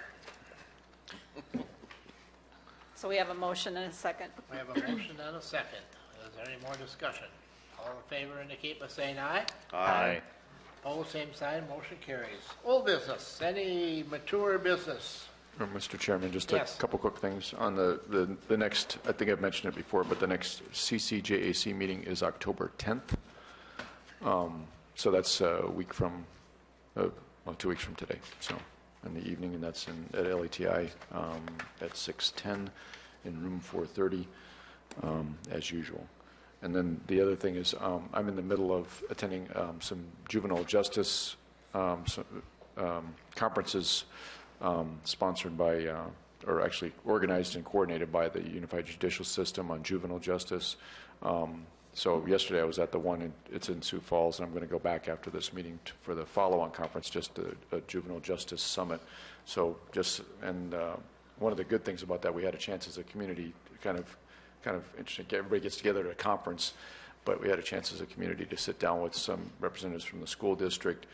So we have a motion and a second.
We have a motion and a second. Is there any more discussion? All in favor indicate by saying aye.
Aye.
Opposed, same sign, motion carries. Old business, any mature business?
Mr. Chairman, just
Yes.
a couple quick things. On the next, I think I've mentioned it before, but the next CCJAC meeting is October 10th. So that's a week from, 2 weeks from today. So in the evening, and that's at LATI at 6:10 in room 430, as usual. And then the other thing is I'm in the middle of attending some juvenile justice conferences sponsored by, or actually organized and coordinated by the Unified Judicial System on juvenile justice. So yesterday I was at the one, it's in Sioux Falls, and I'm going to go back after this meeting for the follow-on conference, just a juvenile justice summit. So one of the good things about that, we had a chance as a community kind of interesting. Everybody gets together at a conference, but we had a chance as a community to sit down with some representatives from the school district,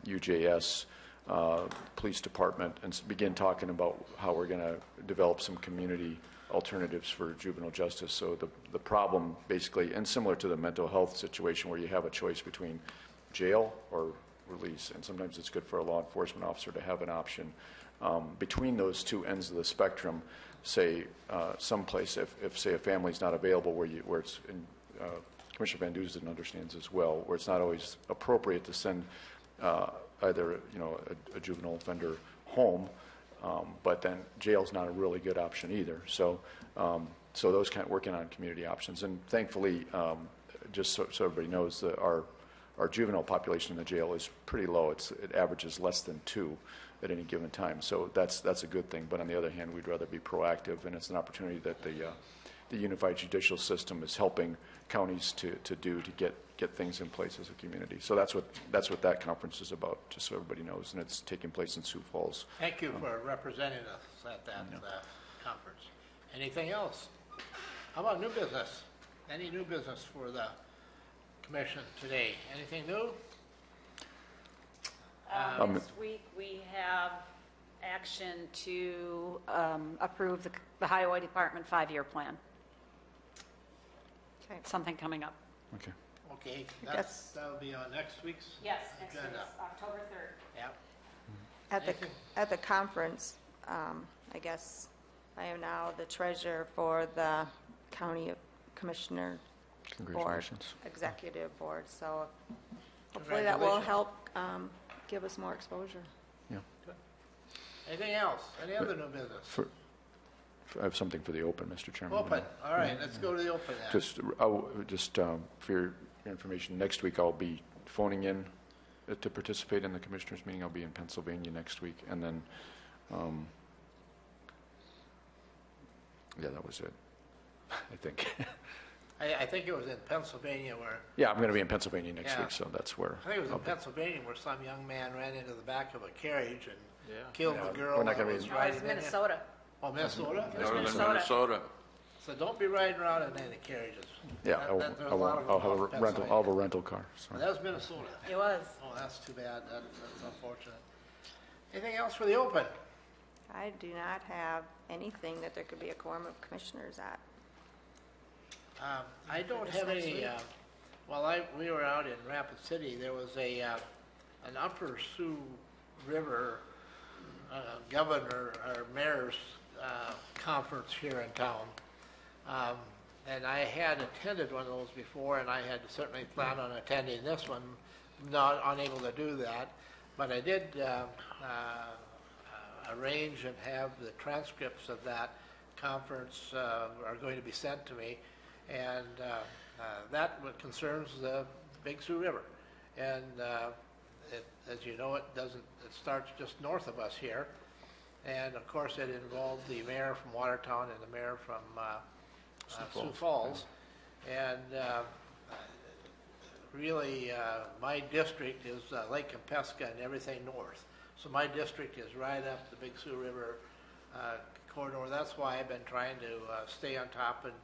UJS, police department, and begin talking about how we're going to develop some community alternatives for juvenile justice. So the problem basically, and similar to the mental health situation where you have a choice between jail or release, and sometimes it's good for a law enforcement officer to have an option between those two ends of the spectrum. Say someplace, if say a family's not available where it's in, Commissioner Van Dusen understands as well, where it's not always appropriate to send either a juvenile offender home, but then jail's not a really good option either. So those kind of working on community options, and thankfully, just so everybody knows, that our juvenile population in the jail is pretty low. It averages less than 2 at any given time. So that's a good thing. But on the other hand, we'd rather be proactive, and it's an opportunity that the Unified Judicial System is helping counties to get things in place as a community. So that's what that conference is about, just so everybody knows, and it's taking place in Sioux Falls.
Thank you for representing us at that conference. Anything else? How about new business? Any new business for the commission today? Anything new?
This week, we have action to approve the Highway Department 5-year plan.
Okay.
Something coming up.
Okay.
Okay,
guess-
that'll be on next week's
Yes, next week
agenda.
is October 3rd.
Yep.
At the conference, I guess I am now the treasurer for the County Commissioner Board,
Congratulations.
Executive Board, so hopefully that will help give us more exposure.
Yeah.
Anything else? Any other new business?
I have something for the open, Mr. Chairman.
Open, all right, let's go to the open then.
Just for your information, next week I'll be phoning in to participate in the commissioners meeting. I'll be in Pennsylvania next week, and then, yeah, that was it, I think.
I think it was in Pennsylvania where,
Yeah, I'm going to be in Pennsylvania next
Yeah.
week, so that's where.
I think it was in
I'll be.
Pennsylvania where some young man ran into the back of a carriage and
Yeah.
killed
Yeah,
the girl
we're not
that
gonna be-
was
Oh,
riding
it's
in it.
Minnesota.
Oh, Minnesota?
It was Minnesota.
Minnesota.
So don't be riding around in any carriages.
Yeah,
There's a lot of
I'll have
them
a
off
rental. I'll have a rental car. So.
Pennsylvania. That was Minnesota.
It was.
Oh, that's too bad. That's unfortunate. Anything else for the open?
I do not have anything that there could be a quorum of commissioners at.
I don't have any, we were out in Rapid City, there was an Upper Sioux River governor or mayor's conference here in town. And I had attended one of those before, and I had certainly planned on attending this one, not unable to do that. But I did arrange and have the transcripts of that conference are going to be sent to me. And that concerns the Big Sioux River. And as you know, it starts just north of us here. And of course, it involved the mayor from Watertown and the mayor from Sioux Falls. And really, my district is Lake Kempesca and everything north. So my district is right up the Big Sioux River corridor. That's why I've been trying to stay on top and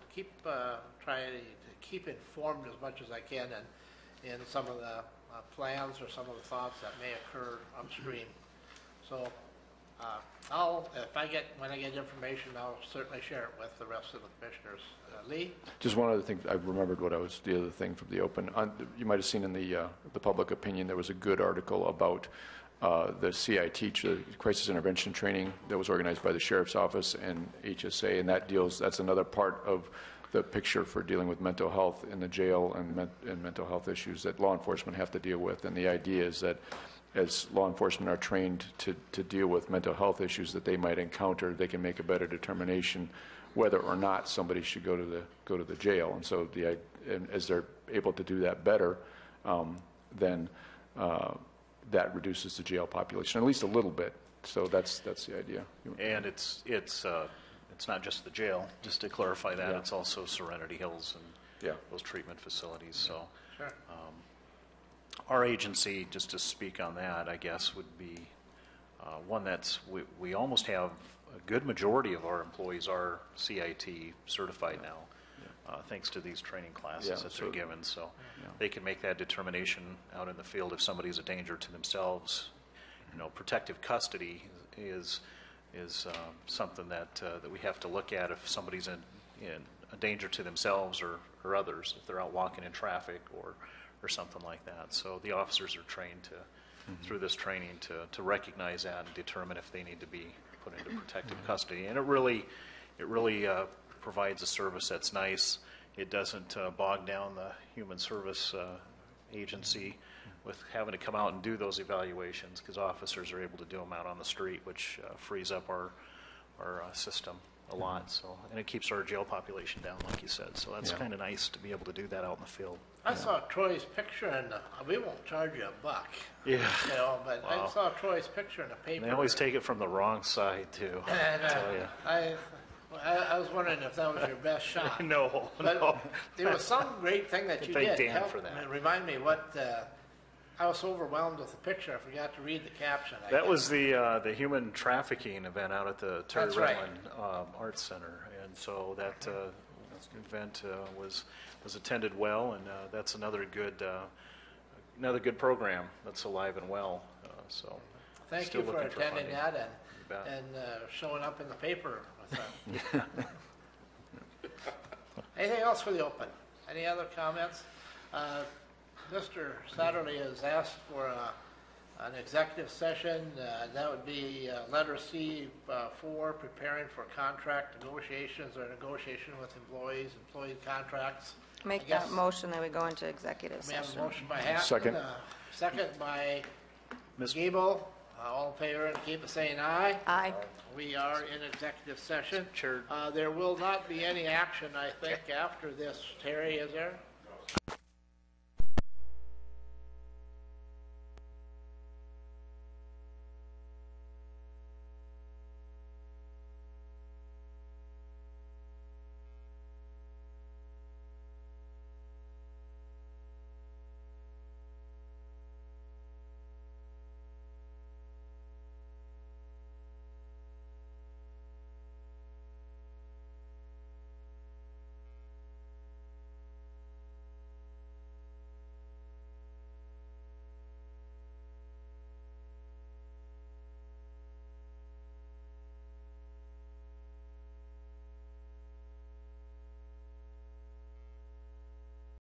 trying to keep informed as much as I can in some of the plans or some of the thoughts that may occur upstream. So when I get information, I'll certainly share it with the rest of the commissioners. Lee?
Just one other thing. I remembered the other thing from the open. You might have seen in the public opinion there was a good article about the CIT, the Crisis Intervention Training, that was organized by the Sheriff's Office and HSA, and that's another part of the picture for dealing with mental health in the jail and mental health issues that law enforcement have to deal with. And the idea is that as law enforcement are trained to deal with mental health issues that they might encounter, they can make a better determination whether or not somebody should go to the jail. And so as they're able to do that better, then that reduces the jail population at least a little bit. So that's the idea.
And it's not just the jail. Just to clarify that, it's also Serenity Hills and those treatment facilities. So.
Sure.
Our agency, just to speak on that, I guess, would be one that's, we almost have a good majority of our employees are CIT certified now, thanks to these training classes that they're given. So they can make that determination out in the field if somebody's a danger to themselves. Protective custody is something that we have to look at if somebody's in a danger to themselves or others, if they're out walking in traffic or something like that. So the officers are trained through this training to recognize that and determine if they need to be put into protective custody. And it really provides a service that's nice. It doesn't bog down the human service agency with having to come out and do those evaluations, because officers are able to do them out on the street, which frees up our system a lot. So, and it keeps our jail population down, like you said. So that's kind of nice to be able to do that out in the field.
I saw Troy's picture, and we won't charge you $1.
Yeah.
But
Wow.
I saw Troy's picture in the paper.
They always take it from the wrong side, too.
And
I tell you.
I was wondering if that was your best shot.
No,
But
no.
there was some great thing that you
Thank
did.
Dan for that.
Remind me what. I was so overwhelmed with the picture, I forgot to read the caption.
That was the human trafficking event out at the Terry
That's right.
Redlin Arts Center, and so that event was attended well, and that's another good program that's alive and well. So
Thank
still
you for
looking
attending
funding.
that
You bet.
and showing up in the paper with that. Anything else for the open? Any other comments? Mr. Satterley has asked for an executive session. That would be letter C4, preparing for contract negotiations or negotiation with employees, employee contracts.
Make
I guess
that motion that we go into executive
We have
session.
a motion by Hatton.
Second.
Second by Ms. Gable. All in favor, and keep saying aye.
Aye.
We are in executive session.
Chair.
There will not be any action, I think, after this. Terry, is there?